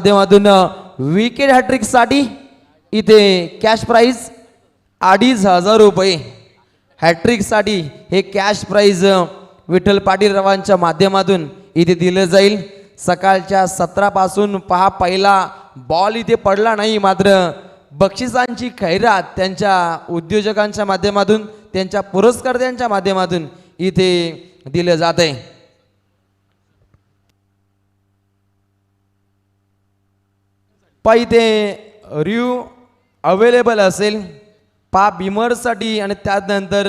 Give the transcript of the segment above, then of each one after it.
माध्यमातून wicket hat trick साठी इथे कॅश प्राइज 2500 रुपये। हॅट्रिक साठी हे कॅश प्राइज विठ्ठल पाटील रावांच्या माध्यमातून इथे दिलं जाईल। सकाळच्या 17 पासून पहा पहिला बॉल इथे पडला नाही, मात्र बक्षिसांची खैरात त्यांच्या उद्योजकांच्या माध्यमातून त्यांच्या पुरस्कर्त्यांच्या माध्यमातून इथे दिलं जात आहे। पाय इथे रिव्ह्यू अवेलेबल असेल पा बिमरसाठी आणि त्यानंतर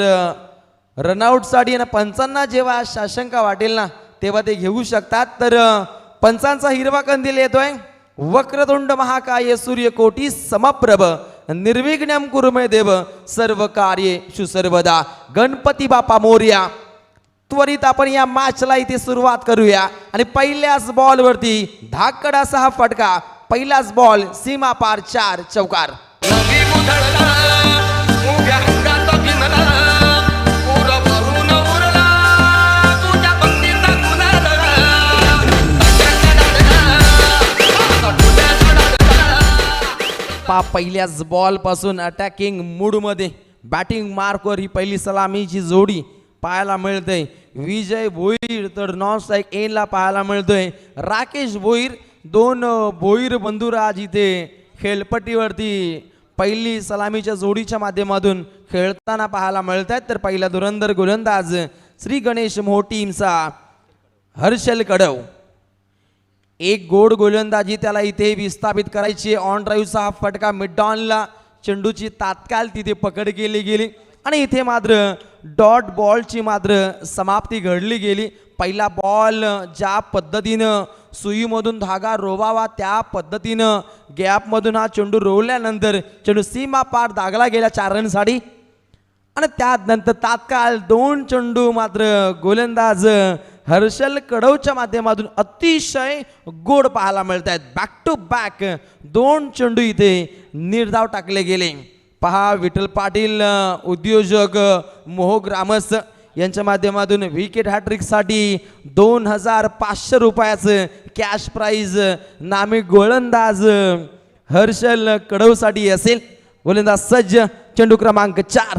रनआउटसाठी आणि पंचांना जेव्हा शाशंका वाटेल ना तेव्हा ते घेऊ शकतात। तर पंचांचा हिरवा कंदील येतोय। वक्रतुंड महाकाय सूर्यकोटी समप्रभ निर्विघ्नं कुरु मे देव सर्व कार्येषु सर्वदा गणपती बाप्पा मोरया। त्वरित आपण या मॅचला इथे सुरुवात करूया आणि पहिल्याच बॉल वरती धाकडासा हा फटका। पहिलाच बॉल सीमा पार 4 चौकार। पहिल्याच बॉल पासून अटॅकिंग मूड मध्ये बॅटिंग मार्कवर ही पहिली सलामीची जोडी पाहायला मिळते। विजय भोईर तर नॉन स्ट्राइक एनला पाहायला मिळतोय राकेश भोईर। 2 भोईर बंधुराज इथे खेळपट्टीवरती पहिली सलामीच्या जोडीच्या माध्यमातून खेळताना पाहायला मिळतात। तर पहिला धुरंधर गोलंदाज श्री गणेश मोह टीमचा हर्षल कडव। एक गोड गोलंदाजी त्याला इथे विस्थापित करायची। ऑन ड्राईव्हचा हा फटका मिड ऑनला चेंडूची तात्काळ तिथे पकड केली गेली आणि इथे मात्र डॉट बॉलची मात्र समाप्ती घडली गेली। पहिला बॉल ज्या पद्धतीनं सुईमधून धागा रोवावा त्या पद्धतीनं गॅपमधून हा चेंडू रोवल्यानंतर चेंडू सीमा पार दागला गेला 4 रनसाठी आणि त्यानंतर तात्काळ 2 चेंडू मात्र गोलंदाज हर्षल कडवच्या माध्यमातून अतिशय गोड पाहायला मिळत आहेत। बॅक टू बॅक 2 चेंडू इथे निर्धाव टाकले गेले। पहा विठ्ठल पाटील उद्योजक मोह ग्रामस्थ यांच्या माध्यमातून विकेट हॅट्रिक साठी 2500 रुपयाचं कॅश प्राइज नामी गोलंदाज हर्षल कडवसाठी असेल। गोलंदाज सज्ज। चेंडू क्रमांक 4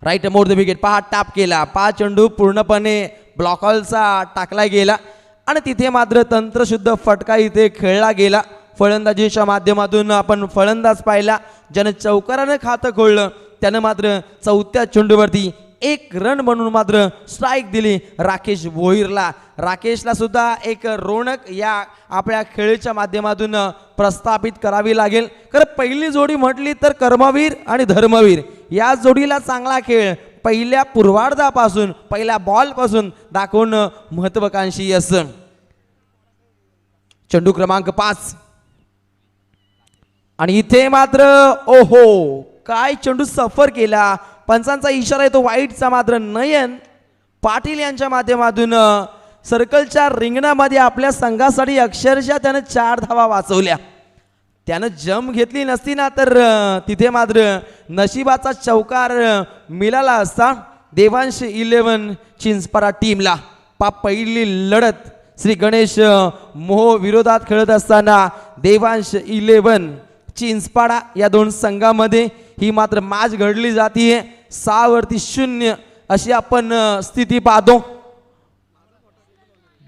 राईट मोर द विकेट। पहा टॅप केला। पहा चेंडू पूर्णपणे ब्लॉकॉलचा टाकला गेला आणि तिथे मात्र तंत्रशुद्ध फटका इथे खेळला गेला। फलंदाजीच्या माध्यमातून आपण फलंदाज पाहिला ज्याने चौकाराने खातं खोललं त्याने मात्र 4थ्या चेंडूवरती 1 रन म्हणून मात्र स्ट्राइक दिली राकेश भोईरला। राकेशला सुद्धा एक रोनक या आपल्या खेळीच्या माध्यमातून प्रस्थापित करावी लागेल। कारण पहिली जोडी म्हटली तर कर्मवीर आणि धर्मवीर या जोडीला चांगला खेळ पहिल्या पूर्वार्धापासून पहिल्या बॉल पासून दाखवणं महत्त्वाकांक्षी असं। चेंडू क्रमांक 5 आणि इथे मात्र ओहो काय चेंडू सफर केला। पंचांचा इशारा येतो वाईटचा, मात्र नयन पाटील यांच्या माध्यमातून सर्कलच्या रिंगणामध्ये आपल्या संघासाठी अक्षरशः त्याने 4 धावा वाचवल्या। त्यानं जम घेतली नसती ना तर तिथे मात्र नशिबाचा चौकार मिळाला असता देवांश 11 चिंचपाडा टीमला। पहिली लढत श्री गणेश मोह विरोधात खेळत असताना देवांश 11 चिंचपाडा या 2 संघामध्ये ही मात्र मॅच घडली जातीये। 6 वरती 0 अशी आपण स्थिती पाहतो।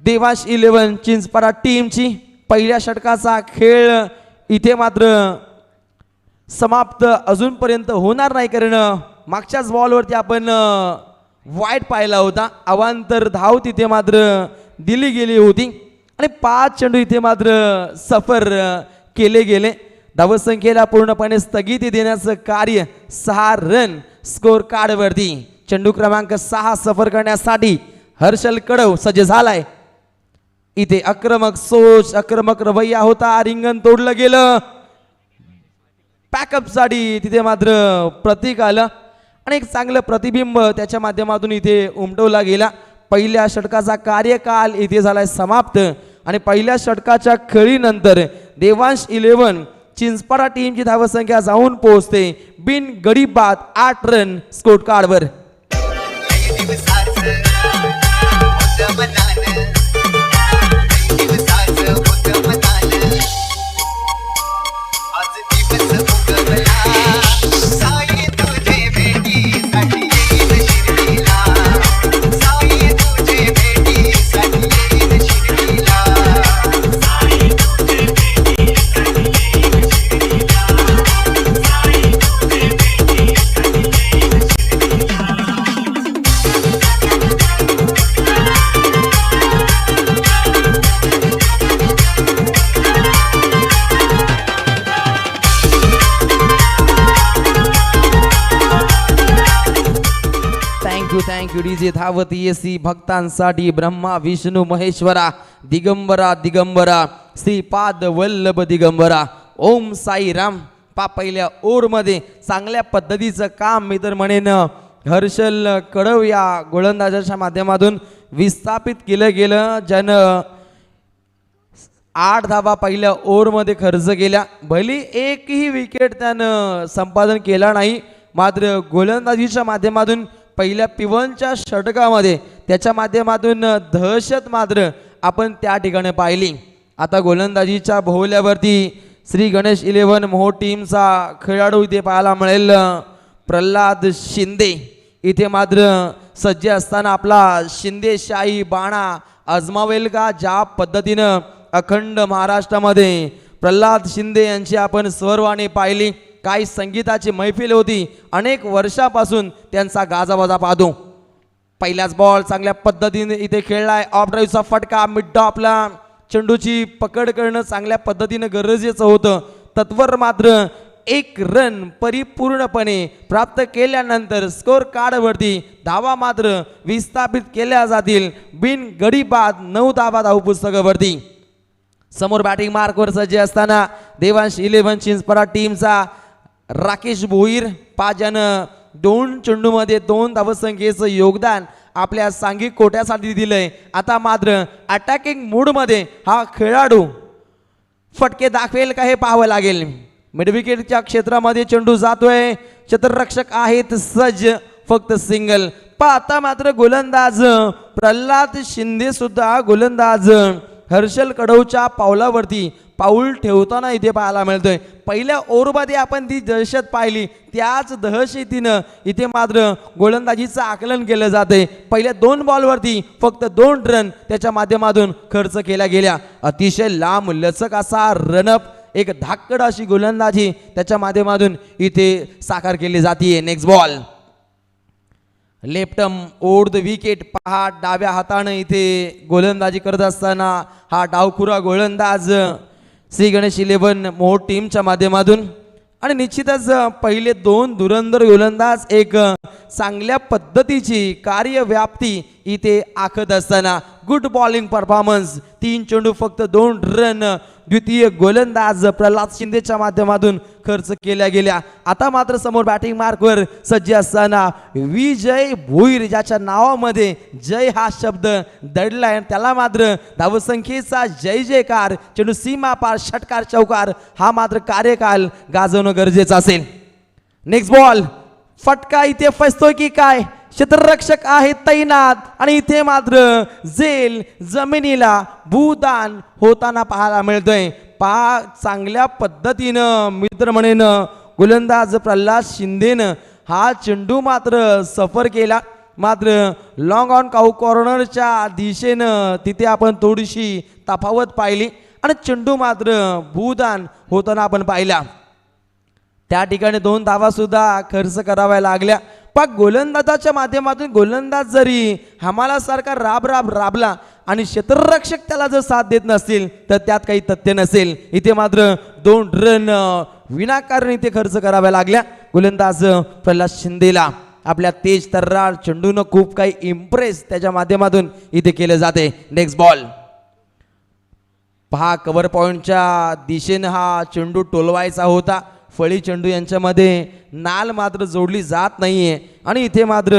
देवांश 11 चिंचपाडा टीमची पहिल्या षटकाचा खेळ इथे मात्र समाप्त अजूनपर्यंत होणार नाही, कारण मागच्याच बॉलवरती आपण वाईट पाहिला होता। अवांतर धाव तिथे मात्र दिली गेली होती आणि 5 चेंडू इथे मात्र सफर केले गेले। धावसंख्येला पूर्णपणे स्थगिती देण्याचं कार्य 6 रन स्कोर कार्डवरती। चेंडू क्रमांक 6 सफर करण्यासाठी हर्षल कडव सज्ज झालाय। इथे आक्रमक सोच आक्रमक रवैया होता। रिंगण तोडलं गेलं पॅकअप साठी तिथे मात्र प्रतीक आलं आणि एक चांगलं प्रतिबिंब त्याच्या माध्यमातून इथे उमटवला गेला। पहिल्या षटकाचा कार्यकाल इथे झालाय समाप्त आणि पहिल्या षटकाच्या खेळीनंतर देवांश 11 चिंचपाडा टीमची धावसंख्या जाऊन पोहोचते बिन गडी बाद 8 रन स्कोर कार्डवर। डीजे धावती येसी भक्तांसाठी ब्रह्मा विष्णू महेश्वरा दिगंबरा दिगंबरा श्रीपाद वल्लभ दिगंबरा ओम साई राम. पहिल्या ओव्हरमध्ये चांगल्या पद्धतीचं काम मी तर म्हणेन हर्षल कडव या गोलंदाजाच्या माध्यमातून विस्थापित केलं गेलं. ज्यानं 8 धावा पहिल्या ओव्हरमध्ये खर्च केल्या. भली एकही विकेट त्यानं संपादन केला नाही, मात्र गोलंदाजीच्या माध्यमातून पहिल्या पिवनच्या षटकामध्ये त्याच्या माध्यमातून दहशत मात्र आपण त्या ठिकाणी पाहिली. आता गोलंदाजीच्या भोवल्यावरती श्री गणेश 11 मोहो टीमचा खेळाडू इथे पाहायला मिळेल. प्रल्हाद शिंदे इथे मात्र सज्ज असताना आपला शिंदेशाही बाणा आजमावेल का? ज्या पद्धतीनं अखंड महाराष्ट्रामध्ये प्रल्हाद शिंदे यांची आपण स्वरवाणी पाहिली. काही संगीताची मैफिल होती, अनेक वर्षापासून त्यांचा गाजावाजा पाहतो. पहिलाच बॉल चांगल्या पद्धतीने इथे खेळलाय. ऑफ ड्राईव्हचा फटका मिड डॉपला चेंडूची पकड करणं चांगल्या पद्धतीनं गरजेचं होतं. तत्वर मात्र 1 रन परिपूर्णपणे प्राप्त केल्यानंतर स्कोर कार्डवरती धावा मात्र विस्थापित केल्या जातील. बिन गडी बाद 9 धावा धावपुस्तकावरती. समोर बॅटिंग मार्कवर सज्ज असताना देवांश 11 चिंचपडा टीमचा राकेश भोईर ज्यानं 2 चेंडूमध्ये 2 धावसंख्येचं योगदान आपल्या सांघिक कोट्यासाठी दिलंय. आता मात्र अटॅकिंग मूडमध्ये हा खेळाडू फटके दाखवेल का हे पाहावं लागेल. मिडविकेटच्या क्षेत्रामध्ये चेंडू जातोय. क्षेत्ररक्षक आहेत सज्ज, फक्त सिंगल. आता मात्र गोलंदाज प्रल्हाद शिंदे सुद्धा गोलंदाज हर्षल कडवच्या पावलावरती पाऊल ठेवताना इथे पाहायला मिळतोय. पहिल्या ओव्हरमध्ये आपण ती दहशत पाहिली, त्याच दहशतीनं इथे मात्र गोलंदाजीचं आकलन केलं जाते. पहिल्या 2 बॉलवरती फक्त 2 रन त्याच्या माध्यमातून खर्च केल्या गेल्या. अतिशय लांब लचक असा रनअप, एक धाकड अशी गोलंदाजी त्याच्या माध्यमातून इथे साकार केली जाते. Next ball left arm over the wicket. पहा डाव्या हातानं इथे गोलंदाजी करत असताना हा डावखुरा गोलंदाज श्री गणेश 11 मोहो टीमच्या माध्यमातून. आणि निश्चितच पहिले 2 धुरंधर गोलंदाज एक चांगल्या पद्धतीची कार्यव्याप्ती इथे आखत असताना गुड बॉलिंग परफॉर्मन्स. 3 चेंडू फक्त 2 रन द्वितीय गोलंदाज प्रल्हाद शिंदेच्या माध्यमातून खर्च केल्या गेल्या. आता मात्र समोर बॅटिंग मार्कवर सज्ज असताना विजय भोईर, ज्याच्या नावामध्ये जय हा शब्द दडलाय, त्याला मात्र धावसंख्येचा जय जयकार, चेंडू सीमा पार, षटकार चौकार हा मात्र कार्यकाल गाजवणं गरजेचं असेल. नेक्स्ट बॉल फटका इथे फसतोय की काय? क्षेत्ररक्षक आहे तैनात आणि इथे मात्र झेल जमिनीला भूदान होताना पाहायला मिळतोय. चांगल्या पद्धतीनं मित्र म्हणेन गोलंदाज प्रल्हाद शिंदेनं हा चेंडू मात्र सफर केला. मात्र लॉंग ऑन कॉर्नरच्या दिशेनं तिथे आपण थोडीशी तफावत पाहिली आणि चेंडू मात्र भूदान होताना आपण पाहिला. त्या ठिकाणी 2 धावा सुद्धा खर्च कराव्या लागल्या. गोलंदाजाच्या माध्यमातून गोलंदाज जरी हमालासारखा राबला आणि क्षेत्ररक्षक त्याला जर साथ देत नसतील तर त्यात काही तथ्य नसेल. इथे मात्र 2 रन विनाकारण इथे खर्च कराव्या लागल्या गोलंदाज प्रल्हाद शिंदेला. आपल्या तेज तर्रार चेंडूनं खूप काही इम्प्रेस त्याच्या माध्यमातून इथे केलं जाते. नेक्स्ट बॉल पहा कव्हर पॉइंटच्या दिशेनं हा चेंडू टोलवायचा होता. फळी चेंडू यांच्यामध्ये नाल मात्र जोडली जात नाहीये आणि इथे मात्र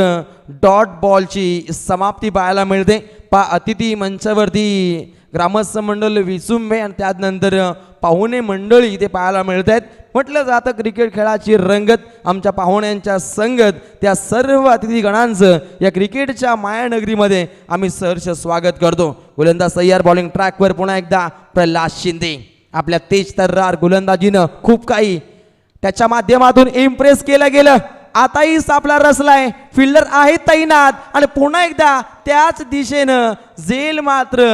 डॉट बॉलची समाप्ती पाहायला मिळते. अतिथी मंचावरती ग्रामस्थ मंडळ विसुंबे आणि त्यानंतर पाहुणे मंडळी इथे पाहायला मिळत आहेत. म्हटलं जातं क्रिकेट खेळाची रंगत, आमच्या पाहुण्यांच्या संगत, त्या सर्व अतिथी गणांचं या क्रिकेटच्या मायानगरीमध्ये आम्ही सहर्ष स्वागत करतो. गोलंदाज तयार, बॉलिंग ट्रॅकवर पुन्हा एकदा प्रल्हाद शिंदे. आपल्या तेज तर्रार गोलंदाजीनं खूप काही त्याच्या माध्यमातून इम्प्रेस केलं गेलं. आताही सापला रसलाय, फिल्डर आहे तैनात आणि पुन्हा एकदा त्याच दिशेनं झेल मात्र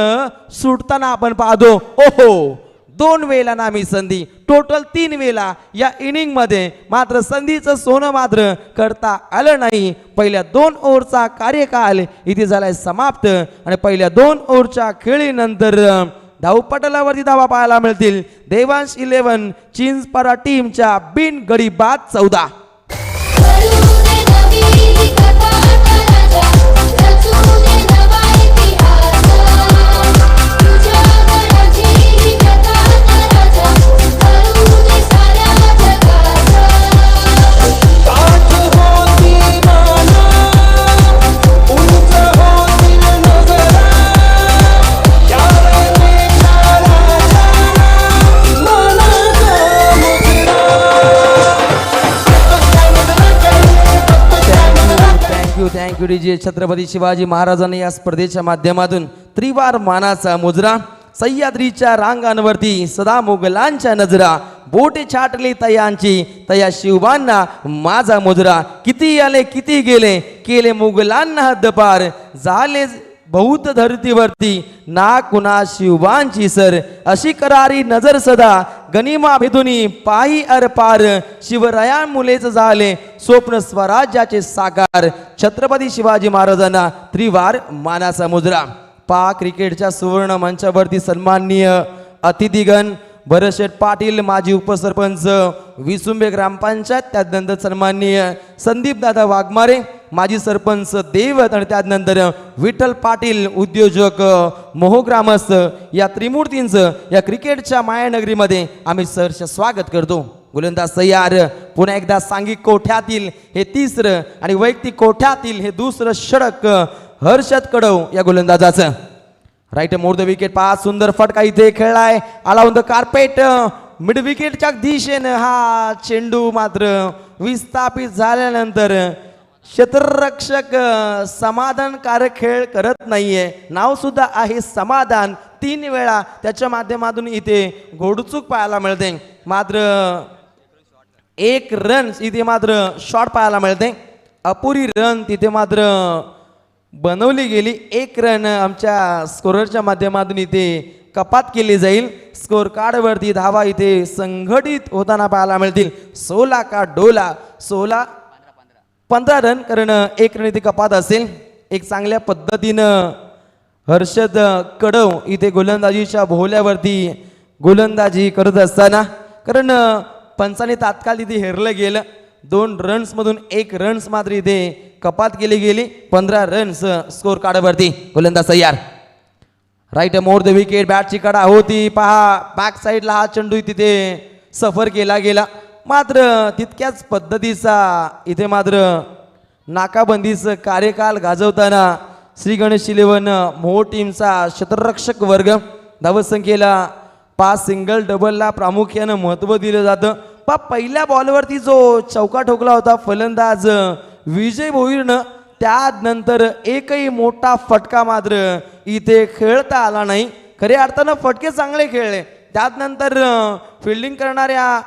सुटताना आपण पाहतो. ओहो, 2 वेळा नामी संधी, टोटल 3 वेळा या इनिंग मध्ये मात्र संधीचं सोनं मात्र करता आलं नाही. पहिल्या 2 ओव्हरचा कार्यकाल इथे झालाय समाप्त आणि पहिल्या 2 ओव्हरच्या खेळीनंतर धावपटलावरती धावा पाहायला मिळतील देवांश 11 चिंचपाडा टीमच्या बिन गडी बाद 14. Thank you DJ. छत्रपती शिवाजी महाराजांनी या स्पर्धेच्या माध्यमातून त्रिवार मानाचा मुजरा. सह्याद्रीच्या रांगांवरती सदा मुघलांच्या नजरा. बोटे छाटली तयांची तया शिवबांना माझा मुजरा. किती आले किती गेले केले मुघलांना हद्दपार. झाले बहुत धरतीवरती ना कुणा शिवबांची सर. अशी करारी नजर सदा गनिमा भिदुनी पायी अरपार. शिवराया मुलेच झाले स्वप्न स्वराज्याचे साकार. छत्रपती शिवाजी महाराजांना त्रिवार मानाचा मुजरा. क्रिकेटच्या सुवर्ण मंचावरती सन्माननीय अतिथीगण भरतशेठ पाटील माजी उपसरपंच विसुंबे ग्रामपंचायत, त्यानंतर सन्माननीय संदीप दादा वाघमारे माजी सरपंच देवत आणि त्यानंतर विठ्ठल पाटील उद्योजक मोहग्रामस्थ या त्रिमूर्तींचं या क्रिकेटच्या मायानगरीमध्ये आम्ही सहर्ष स्वागत करतो. गोलंदाज तयार. पुन्हा एकदा सांघिक कोठ्यातील हे तिसरं आणि वैयक्तिक कोठ्यातील हे दुसरं षटक हर्षद कडव या गोलंदाजाचं. Right more the wicket. 5 सुंदर फटका इथे खेळलाय. आला ऑन द कार्पेट. मिड विकेटच्या दिशेनं हा चेंडू मात्र विस्थापित झाल्यानंतर क्षेत्ररक्षक समाधानकारक खेळ करत नाहीये. नाव सुद्धा आहे समाधान. 3 वेळा त्याच्या माध्यमातून इथे घोडचूक पाहायला मिळते. मात्र 1 रन इथे मात्र शॉट पाहायला मिळते. अपुरी रन तिथे मात्र बनवली गेली. 1 रन आमच्या स्कोररच्या माध्यमातून इथे कपात केली जाईल. स्कोर कार्डवरती धावा इथे संघटित होताना पाहायला मिळतील. 16 का डोला 15 रन, कारण 1 रन इथे कपात असेल. एक चांगल्या पद्धतीनं हर्षद कडव इथे गोलंदाजीच्या भोवल्यावरती गोलंदाजी करत असताना, कारण पंचाने तात्काळ इथे हेरलं गेलं. 2 रन्समधून 1 रन्स मात्र इथे कपात केली गेली. 15 रन्स स्कोर कार्डवरती. गोलंदाज तयार. Right more the wicket. बॅटची कडा होती. पहा बॅक साईडला हा चेंडू तिथे सफर केला गेला. मात्र तितक्याच पद्धतीचा इथे मात्र नाकाबंदीचं कार्यकाल गाजवताना श्री गणेश 11 मोहो टीमचा क्षेत्ररक्षक वर्ग धावसंख्येला 5 सिंगल डबलला प्रामुख्यानं महत्त्व दिलं जातं. पहिल्या बॉलवरती जो चौका ठोकला होता फलंदाज विजय भोईरनं, त्यानंतर एकही मोठा फटका मात्र इथे खेळता आला नाही. खऱ्या अर्थानं फटके चांगले खेळले. त्यानंतर फिल्डिंग करणाऱ्या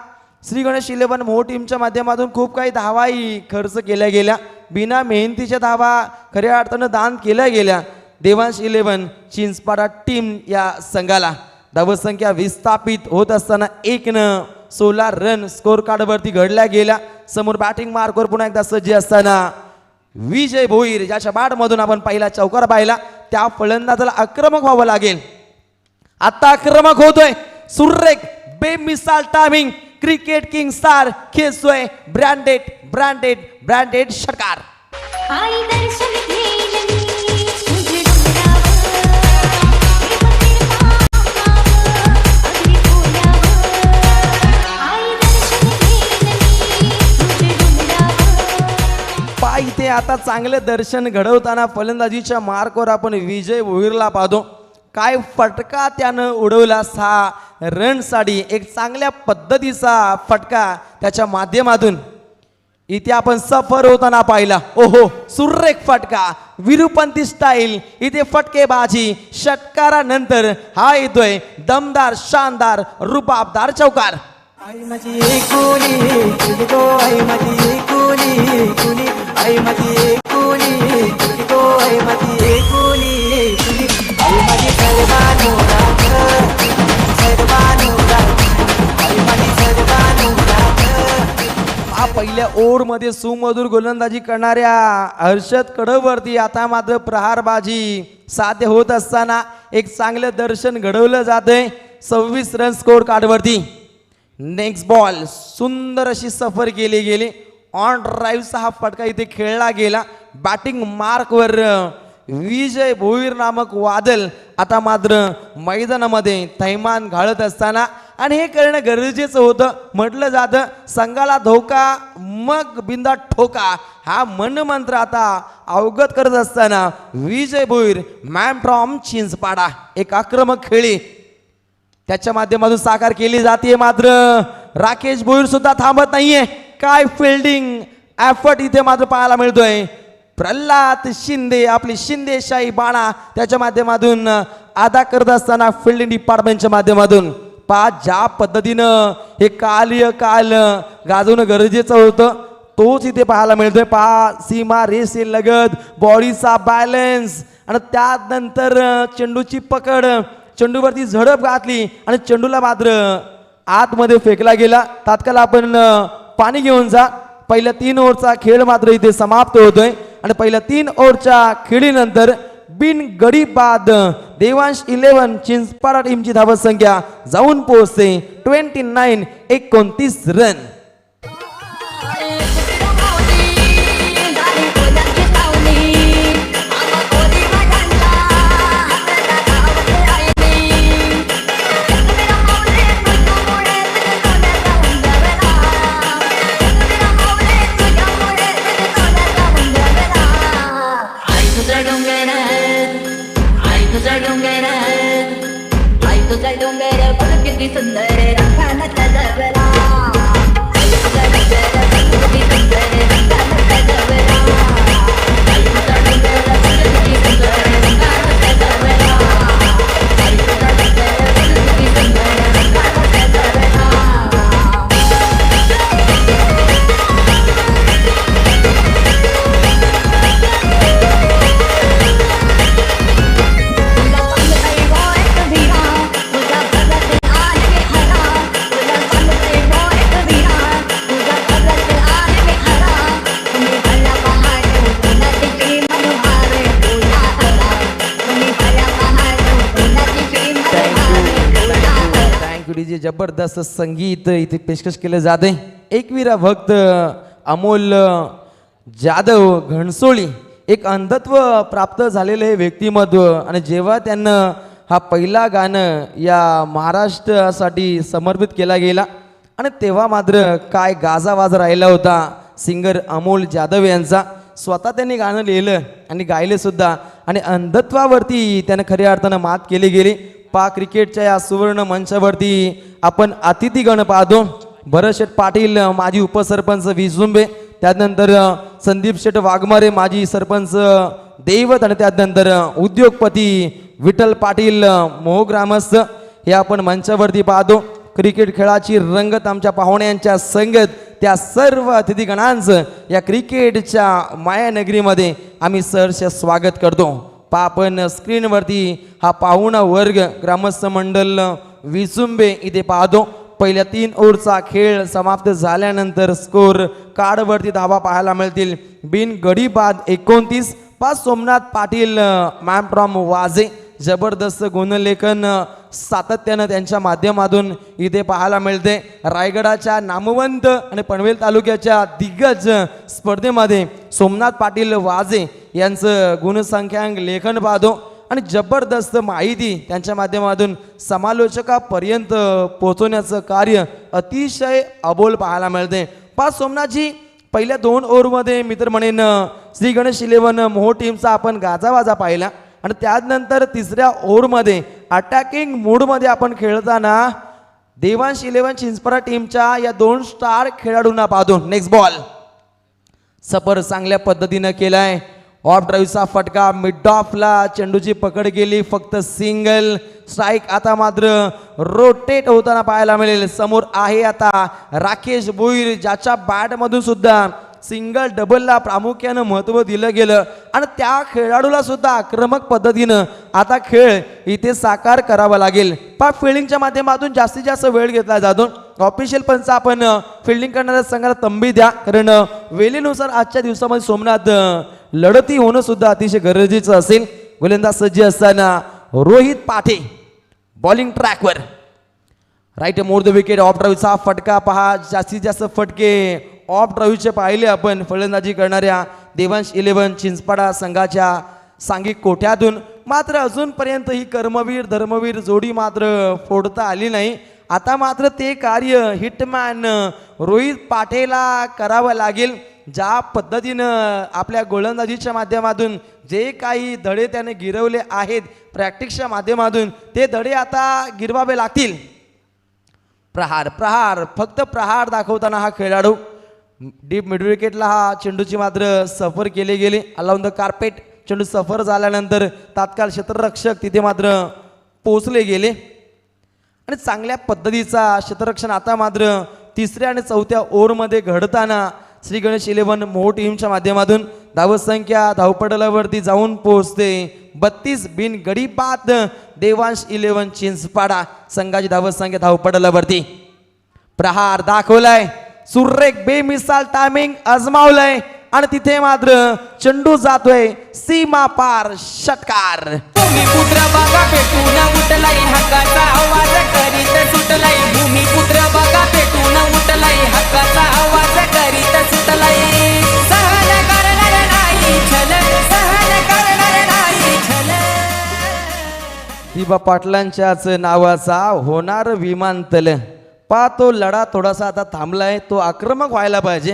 श्री गणेश 11 मोहो टीमच्या माध्यमातून खूप काही धावाही खर्च केल्या गेल्या. बिना मेहनतीच्या धावा खऱ्या अर्थानं दान केल्या गेल्या. देवांश 11 चिंचपाडा टीम या संघाला धावसंख्या विस्थापित होत असताना 1 16 रन स्कोर कार्डवरती घडल्या गेल्या. समोर बॅटिंग मार्कवर पुन्हा एकदा सज्ज असताना विजय भोईर, ज्याच्या बॅटमधून आपण पहिला चौकार पाहिला, त्या फलंदाजाला आक्रमक व्हावं लागेल. आता आक्रमक होतोय. सुरेख बेमिसाल टायमिंग. क्रिकेट किंग स्टार खेचतोय ब्रँडेड षटकार. इथे आता चांगले दर्शन घडवताना फलंदाजीच्या मार्कवर आपण विजय भोईरला पाहतो. काय फटका त्यानं उडवला. 6 रनसाठी एक चांगल्या पद्धतीचा फटका त्याच्या माध्यमातून इथे आपण सफर होताना पाहिला. ओहो, सुरेख फटका. विरुपंथी स्टाईल इथे फटकेबाजी. षटकारानंतर हा येतोय दमदार शानदार रुबाबदार चौकार. आई माझी एकुली तुझी गो, आई माझी एकुली तुली, आई माझी एकुली तुझी गो, आई माझी एकुली तुली, आई माझी सर्वानु राग, सर्वानु राग, आई माझी सर्वानु राग. हा पहिल्या ओव्हरमध्ये सुमधुर गोलंदाजी करणाऱ्या हर्षद कडवरती आता मात्र प्रहारबाजी साध्य होत असताना एक चांगलं दर्शन घडवलं जातंय. 26 रन स्कोर कार्डवरती. नेक्स्ट बॉल सुंदर अशी सफर केली गेली. ऑन ड्राईव्हचा हा फटका इथे खेळला गेला. बॅटिंग मार्कवर विजय भोईर नामक वादल आता मात्र मैदानामध्ये थैमान घालत असताना, आणि हे करणं गरजेचं होतं. म्हटलं जातं संघाला धोका मग बिंदा ठोका, हा मनमंत्र आता अवगत करत असताना विजय भोईर मॅन फ्रॉम चिंचपाडा एक आक्रमक खेळी त्याच्या माध्यमातून साकार केली जाते. मात्र राकेश भोईर सुद्धा थांबत नाहीये. काय फिल्डिंग एफर्ट इथे मात्र पाहायला मिळतोय. प्रल्हाद शिंदे आपली शिंदेशाही बाणा त्याच्या माध्यमातून अदा करत असताना फिल्डिंग डिपार्टमेंटच्या माध्यमातून ज्या पद्धतीनं हे काल गाजवणं गरजेचं होतं तोच इथे पाहायला मिळतोय. सीमा रेस लगत बॉडीचा बॅलन्स आणि त्यानंतर चेंडूची पकड, चेंडूवरती झडप घातली आणि चेंडूला मात्र आतमध्ये फेकला गेला. तात्काळ आपण पाणी घेऊन जा. पहिल्या 3 ओव्हरचा खेळ मात्र इथे समाप्त होतोय आणि पहिल्या 3 ओव्हरच्या खेळीनंतर बिन गडी बाद देवांश 11 चिंचपाडा टीमची धावत संख्या जाऊन पोहोचते 29-29 रन. डीजे जबरदस्त संगीत इथे पेशकश केलं जाते. एकवीरा भक्त अमोल जाधव घणसोळी एक अंधत्व प्राप्त झालेलं हे व्यक्तिमत्व आणि जेव्हा त्यांना हा पहिला गाणं या महाराष्ट्रासाठी समर्पित केला गेला आणि तेव्हा मात्र काय गाजावाज राहिला होता सिंगर अमोल जाधव यांचा. स्वतः त्यांनी गाणं लिहिलं आणि गायले सुद्धा आणि अंधत्वावरती त्यानं खऱ्या अर्थानं मात केली गेली. क्रिकेटच्या या सुवर्ण मंचावरती आपण अतिथीगण पाहतो. भरत शेठ पाटील माजी उपसरपंच विजुंबे, त्यानंतर संदीप शेठ वाघमारे माजी सरपंच दैवत आणि त्यानंतर उद्योगपती विठ्ठल पाटील मोहग्रामस्थ हे आपण मंचावरती पाहतो. क्रिकेट खेळाची रंगत आमच्या पाहुण्यांच्या संगत त्या सर्व अतिथीगणांचं या क्रिकेटच्या मायानगरीमध्ये आम्ही सहर्ष स्वागत करतो. आपण स्क्रीनवरती हा पाहुणा वर्ग ग्रामस्थ मंडळ विसुंबे इथे पाहतो. पहिल्या 3 ओव्हरचा खेळ समाप्त झाल्यानंतर स्कोर कार्डवरती धावा पाहायला मिळतील. बिन गडी बाद 29. सोमनाथ पाटील मॅम फ्रॉम वाजे जबरदस्त गुणलेखन सातत्यानं त्यांच्या माध्यमातून इथे पाहायला मिळते. रायगडाच्या नामवंत आणि पनवेल तालुक्याच्या दिग्गज स्पर्धेमध्ये सोमनाथ पाटील वाजे यांचं गुणसंख्यांक लेखन पाहतो आणि जबरदस्त माहिती त्यांच्या माध्यमातून समालोचकापर्यंत पोहोचवण्याचं कार्य अतिशय अबोल पाहायला मिळते. सोमनाथजी पहिल्या 2 ओव्हरमध्ये मी तर म्हणेन श्री गणेश 11 मोहो टीमचा आपण गाजावाजा पाहिला आणि त्यानंतर 3ऱ्या ओव्हरमध्ये अटॅकिंग मूडमध्ये आपण खेळताना देवांश 11 चिंचपाडा टीमच्या या 2 स्टार खेळाडूंना पाहतो. नेक्स्ट बॉल सपर चांगल्या पद्धतीनं केलाय. ऑफ ड्राईव्हचा फटका मिड ऑफला चेंडूची पकड गेली. फक्त सिंगल स्ट्राईक. आता मात्र रोटेट होताना पाहायला मिळेल. समोर आहे आता राकेश भोईर ज्याच्या बॅटमधून सुद्धा सिंगल डबलला प्रामुख्यानं महत्त्व दिलं गेलं आणि त्या खेळाडूला सुद्धा आक्रमक पद्धतीनं आता खेळ इथे साकार करावा लागेल. फिल्डिंगच्या माध्यमातून जास्तीत जास्त वेळ घेतला जातो. ऑफिशियल पंच आपण फिल्डिंग करणाऱ्या संघाला तंबी द्या, कारण वेळेनुसार आजच्या दिवसामध्ये सोमनाथ लढती होणं सुद्धा अतिशय गरजेचं असेल. गोलंदाज सज्ज असताना रोहित पाटे बॉलिंग ट्रॅकवर right more the wicket. Off ड्राईव्हचा फटका पहा. जास्तीत जास्त फटके ऑफ ड्राईव्हचे पाहिले आपण फलंदाजी करणाऱ्या देवांश 11 चिंचपाडा संघाच्या सांघिक कोठ्यातून. मात्र अजूनपर्यंत ही कर्मवीर धर्मवीर जोडी मात्र फोडता आली नाही. आता मात्र ते कार्य हिटमॅन रोहित पाटेला करावं लागेल. ज्या पद्धतीनं आपल्या गोलंदाजीच्या माध्यमातून जे काही धडे त्याने गिरवले आहेत प्रॅक्टिसच्या माध्यमातून ते धडे आता गिरवावे लागतील. प्रहार प्रहार फक्त प्रहार दाखवताना हा खेळाडू डीप मिड विकेटला हा चेंडूची मात्र सफर केले गेले. अलाउन द कार्पेट चेंडू सफर झाल्यानंतर तात्काळ क्षेत्ररक्षक तिथे मात्र पोहोचले गेले आणि चांगल्या पद्धतीचा क्षेत्ररक्षण आता मात्र तिसऱ्या आणि चौथ्या ओव्हरमध्ये घडताना श्री गणेश 11 मोहो टीमच्या माध्यमातून धावसंख्या धावपटलावरती जाऊन पोहोचते 32 बिन गडी बाद. देवांश 11 चिंचपाडा संघाची धावसंख्या धावपटलावरती. प्रहार दाखवलाय, सुरेख बेमिसाल टायमिंग आजमावलंय आणि तिथे मात्र चेंडू जातोय सीमा पार. षटकार. भूमिपुत्र बघा पेटून उठलाय हक्काचा आवाज करीत सुटलाय. भूमिपुत्र बघा पेटून उठलाय हक्काचा आवाज करीत सुटलाय. सहन करणार नाही छल, सहन करणार नाही छल. दिबा पाटलांच्याच नावाचा होणार विमानतल. तो लढा थोडासा आता थांबलाय, तो आक्रमक व्हायला पाहिजे.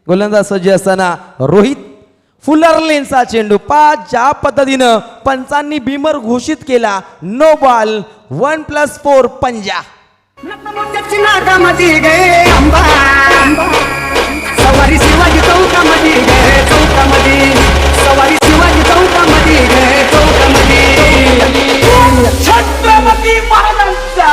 गोलंदाज सज्ज असताना रोहित फुलरलेनचा चेंडू ज्या पद्धतीनं पंचांनी बिमर घोषित केला. नो बॉल 1+4 पंजा. नागामध्ये गे अंबा सवारी शिवाजी चौकामध्ये गे चौकामध्ये सवारी शिवाजी चौकामध्ये गे चौकामध्ये छत्रपती महाराजांचा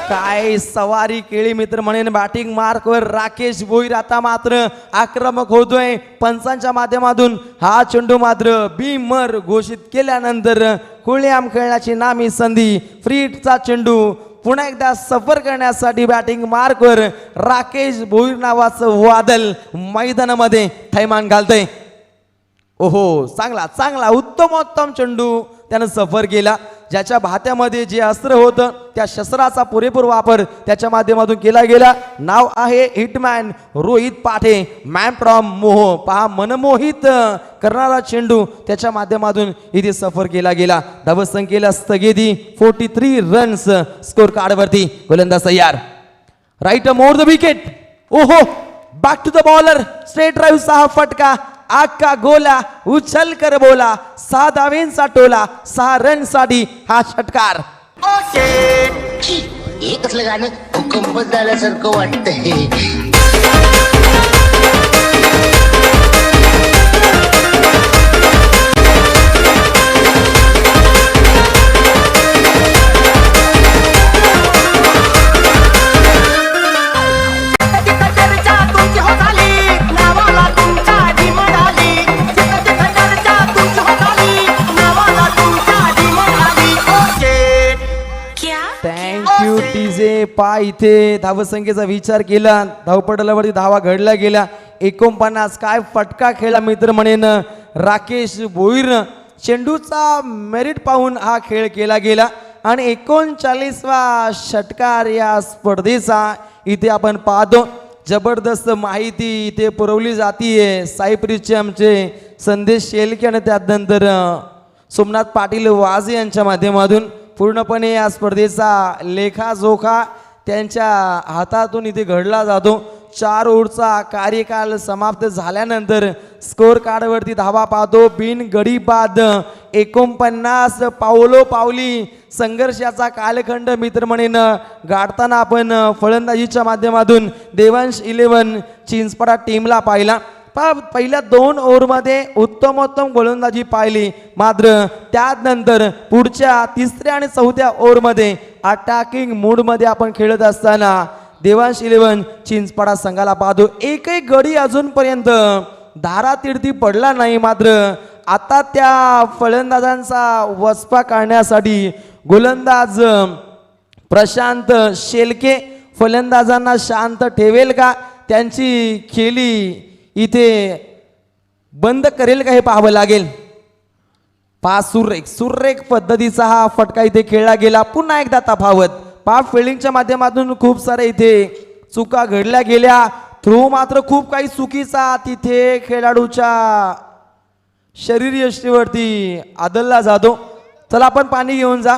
काय सवारी केळी मित्र म्हणेन. बॅटिंग मार्कवर राकेश भोईर आता मात्र आक्रमक होतोय. पंचांच्या माध्यमातून हा चेंडू मात्र बिमर घोषित केल्यानंतर खुलेआम खेळण्याची नामी संधी. फ्रीटचा चेंडू पुन्हा एकदा सफर करण्यासाठी बॅटिंग मार्कवर राकेश भोईर नावाचं वादल मैदानामध्ये थैमान घालतंय. ओहो, चांगला चांगला उत्तमोत्तम चेंडू त्यानं सफर केला. ज्याच्या भात्यामध्ये जे अस्त्र होतं त्या शस्त्राचा पुरेपूर वापर त्याच्या माध्यमातून केला गेला. नाव आहे हिटमॅन रोहित पाठे, मॅन फ्रॉम मोहो. पहा, मनमोहित करणारा चेंडू त्याच्या माध्यमातून इथे सफर केला गेला. धावसंख्येला स्थगिती 43 रन्स स्कोर कार्डवरती. गोलंदाज तयार. Right more the wicket. ओहो, back to the bowler. Straight ड्राईव्हचा हा फटका. आका गोला उछल कर बोला. 6 धावेंचा टोला. 6 रनसाठी हा षटकार. हे कसलं गाणं भूकंपच झाल्यासारखं वाटतंय. Thank you TJ. इथे धावसंख्येचा विचार केला, धावपटलावरती धावा घडल्या गेल्या 49. काय फटका खेळला मित्र म्हणेन राकेश भोईर. चेंडूचा मेरिट पाहून हा खेळ केला गेला आणि 39वा षटकार या स्पर्धेचा इथे आपण पाहतो. जबरदस्त माहिती इथे पुरवली जातीये. साईप्रिसचे आमचे संदेश शेलके आणि त्यानंतर सोमनाथ पाटील वाजे यांच्या माध्यमातून पूर्णपणे या स्पर्धेचा लेखाजोखा त्यांच्या हातातून इथे घडला जातो. 4 ओव्हरचा कार्यकाल समाप्त झाल्यानंतर स्कोर कार्डवरती धावा पाहतो बिन गडी बाद. 49 पावलो पावली संघर्षाचा कालखंड मित्र म्हणेन गाठताना आपण फलंदाजीच्या माध्यमातून देवांश 11 चिंचपाडा टीमला पाहिला. पहिल्या 2 ओव्हरमध्ये उत्तमोत्तम गोलंदाजी पाहिली, मात्र त्यानंतर पुढच्या 3ऱ्या आणि 4थ्या ओव्हरमध्ये अटॅकिंग मूडमध्ये आपण खेळत असताना देवांश 11 चिंचपाडा संघाला पाहतो. एकही गडी अजूनपर्यंत धारातीर्थी पडला नाही, मात्र आता त्या फलंदाजांचा वचपा काढण्यासाठी गोलंदाज प्रशांत शेलके फलंदाजांना शांत ठेवेल का, त्यांची खेळी इथे बंद करेल का हे पाहावं लागेल. सुरेख पद्धतीचा हा फटका इथे खेळला गेला. पुन्हा एकदा तफावत. फिल्डिंगच्या माध्यमातून खूप सारे इथे चुका घडल्या गेल्या. थ्रो मात्र खूप काही चुकीचा तिथे खेळाडूच्या शरीर यष्टीवरती आदळला जातो. चला आपण पाणी घेऊन जा.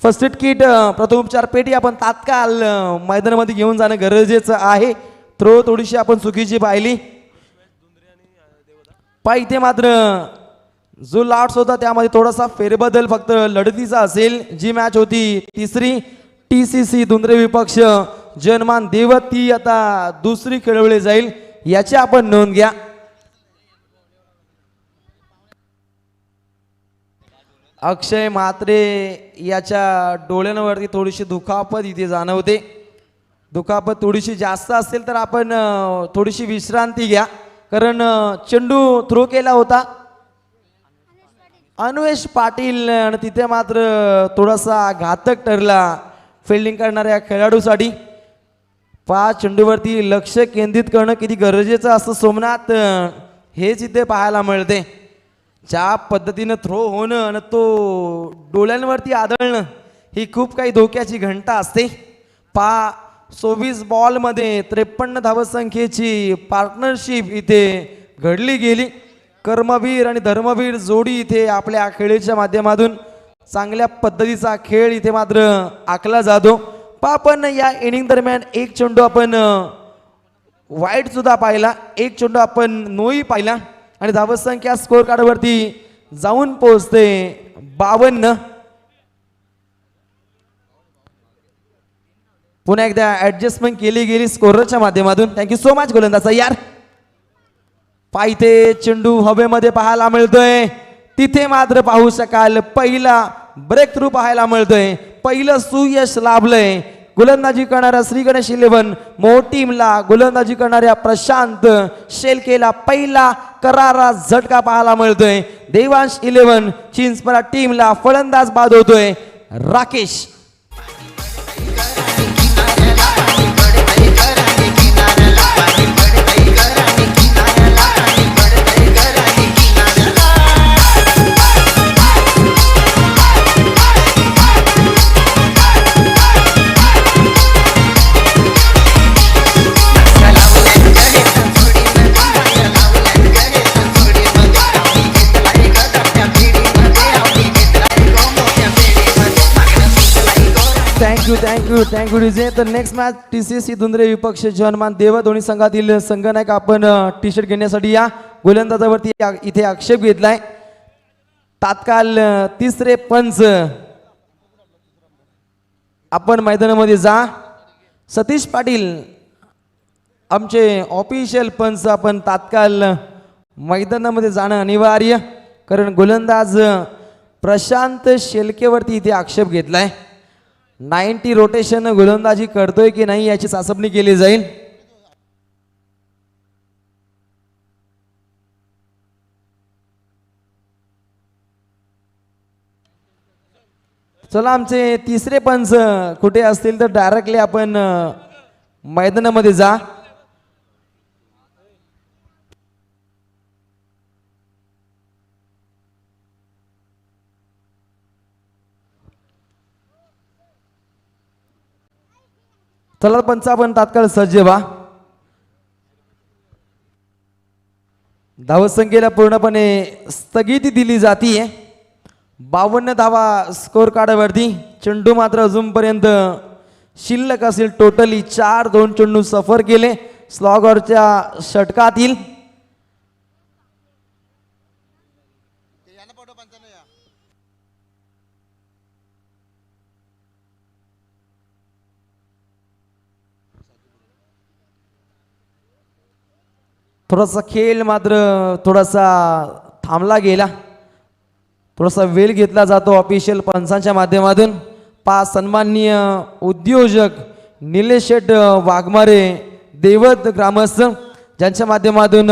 फर्स्ट एड किट प्रथमोपचार पेटी आपण तात्काळ मैदानामध्ये घेऊन जाणं गरजेचं आहे. थ्रो थोडीशी आपण चुकीची पाहिली. इथे मात्र जो लाट्स होता त्यामध्ये थोडासा फेरबदल फक्त लढतीचा असेल. जी मॅच होती 3री TCC दुंद्रे विपक्ष जनमान देव ती आता दुसरी खेळवली जाईल याची आपण नोंद घ्या. अक्षय म्हात्रे याच्या डोळ्यांवरती थोडीशी दुखापत इथे जाणवते. दुखापत थोडीशी जास्त असेल तर आपण थोडीशी विश्रांती घ्या, कारण चेंडू थ्रो केला होता अन्वेष पाटील आणि तिथे मात्र थोडासा घातक ठरला फिल्डिंग करणाऱ्या खेळाडूसाठी. चेंडूवरती लक्ष केंद्रित करणं किती गरजेचं असतं सोमनाथ, हेच इथे पाहायला मिळते. ज्या पद्धतीनं थ्रो होणं आणि तो डोळ्यांवरती आदळणं ही खूप काही धोक्याची घंटा असते. 24 बॉलमध्ये 53 धावसंख्येची पार्टनरशिप इथे घडली गेली. कर्मवीर आणि धर्मवीर जोडी इथे आपल्या खेळीच्या माध्यमातून चांगल्या पद्धतीचा खेळ इथे मात्र आखला जातो. पण या इनिंग दरम्यान एक चेंडू आपण वाईट सुद्धा पाहिला, एक चेंडू आपण नोही पाहिला आणि धावसंख्या स्कोर कार्डवरती जाऊन पोहोचते 52. पुन्हा एकदा ऍडजस्टमेंट केली गेली स्कोरच्या माध्यमातून. थँक्यू सो मच गोलंदाज यार. पायथे चेंडू हवेमध्ये पाहायला मिळतोय, तिथे मात्र पाहू शकाल पहिला ब्रेक थ्रू पाहायला मिळतोय, पहिलं सुयश लाभलंय. गोलंदाजी करणाऱ्या श्री गणेश 11 मोटीमला गोलंदाजी करणाऱ्या प्रशांत शेलकेला पहिला करारा झटका पाहायला मिळतोय. देवांश 11 चिंचपरा टीमला फलंदाज बाद होतोय राकेश. Thank you DJ. तर नेक्स्ट मॅच TCS धुंद्रे विपक्ष जनमान देव दोन्ही संघातील संघनायक आपण टी शर्ट घेण्यासाठी या. गोलंदाजावरती इथे आक्षेप घेतलाय. तात्काळ तिसरे पंच आपण मैदानामध्ये जा. सतीश पाटील आमचे ऑफिशियल पंच आपण तात्काळ मैदानामध्ये जाणं अनिवार्य, कारण गोलंदाज प्रशांत शेलकेवरती इथे आक्षेप घेतलाय. 90 रोटेशन गोलंदाजी करतोय की नाही याची चाचपणी केली जाईल. चला आमचे तिसरे पंच कुठे असतील तर डायरेक्टली आपण मैदानामध्ये जा. चला पंच आपण तात्काळ सज्ज व्हा. धावसंख्येला पूर्णपणे स्थगिती दिली जातीये. 52 धावा स्कोर कार्डवरती. चेंडू मात्र अजूनपर्यंत शिल्लक असेल. टोटली 4-2 चेंडू सफर केले स्लॉगरच्या षटकातील. थोडासा खेळ मात्र थोडासा थांबला गेला, थोडासा वेळ घेतला जातो ऑफिशियल पंचांच्या माध्यमातून. 5 सन्माननीय उद्योजक निलेश शेठ वाघमारे देवत ग्रामस्थ ज्यांच्या माध्यमातून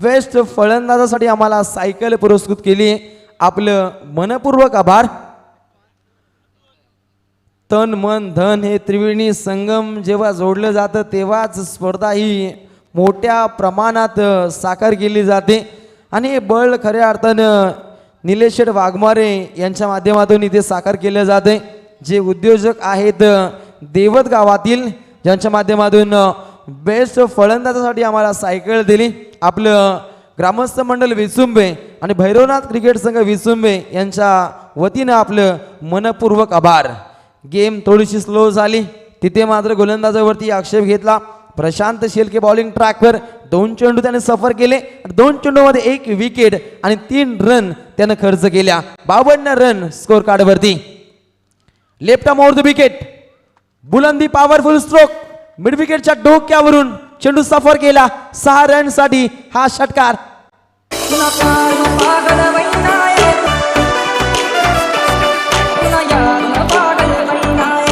वेस्ट फलंदाजासाठी आम्हाला सायकल पुरस्कृत केली. आपलं मनपूर्वक आभार. तन मन धन हे त्रिवेणी संगम जेव्हा जोडलं जातं तेव्हाच स्पर्धा ही मोठ्या प्रमाणात साकार केली जाते. आणि हे बळ खऱ्या अर्थानं निलेश शेठ वाघमारे यांच्या माध्यमातून इथे साकार केले जाते. जे उद्योजक आहेत देवत गावातील ज्यांच्या माध्यमातून बेस्ट फलंदाजासाठी आम्हाला सायकल दिली. आपलं ग्रामस्थ मंडळ विसुंबे आणि भैरवनाथ क्रिकेट संघ विसुंबे यांच्या वतीनं आपलं मनपूर्वक आभार. गेम थोडीशी स्लो झाली, तिथे मात्र गोलंदाजावरती आक्षेप घेतला. प्रशांत शेलके बॉलिंग ट्रॅकवर 2 चेंडू त्याने सफर केले. 2 चेंडूमध्ये 1 विकेट आणि 3 रन त्यानं खर्च केल्या. 52 रन स्कोर कार्डवरती. Left arm over the wicket. बुलंदी पॉवरफुल स्ट्रोक मिड विकेटच्या डोक्यावरून चेंडू सफर केला 6 रन साठी हा षटकार. पुन्हा पागल वैनाय पुन्हा यार पागल वैनाय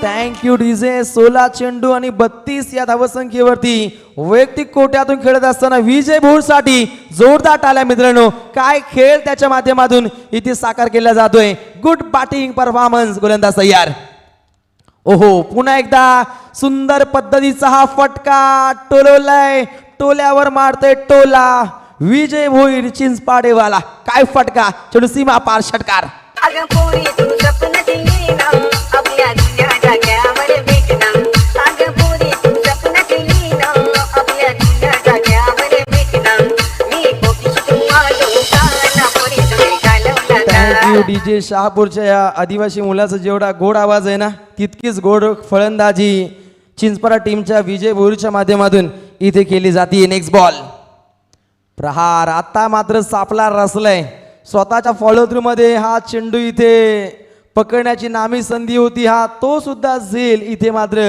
थँक्यू डीजे. 16 चेंडू आणि 32 या धावसंख्येवरती वैयक्तिक कोट्यातून खेळत असताना विजय भोरसाठी जोरदार टाळ्या मित्रांनो. काय खेळ त्याच्या माध्यमातून इथे साकार केला जातोय. गुड बॅटिंग परफॉर्मन्स गोलंदाज तयार. ओहो पुन्हा एकदा सुंदर पद्धतीचा हा फटका टोलवलाय. टोल्यावर मारतोय टोला विजय भोईर चिंचपाडेवाला. काय फटका चेंडू सीमा पार षटकार. अगं पोरी तू स्वप्नाची लीना आपल्या दुनिया जाग्यावर भेटना. अगं पोरी तू स्वप्नाची लीना आपल्या दुनिया जाग्यावर भेटना. मी पोटीशी तू आलो काना पोरी तुझे घालवला थँक्यू डीजे. शहापूरच्या या आदिवासी मुलाचा जेवढा गोड आवाज आहे ना तितकीच गोड फलंदाजी चिंचपाडा टीमच्या विजय भोईरच्या माध्यमातून इथे केली जाते. नेक्स्ट बॉल प्रहार. आता मात्र सापला रसलाय. स्वतःच्या फॉलो थ्रू मध्ये हा चेंडू इथे पकडण्याची नामी संधी होती. हा तो सुद्धा झेल इथे मात्र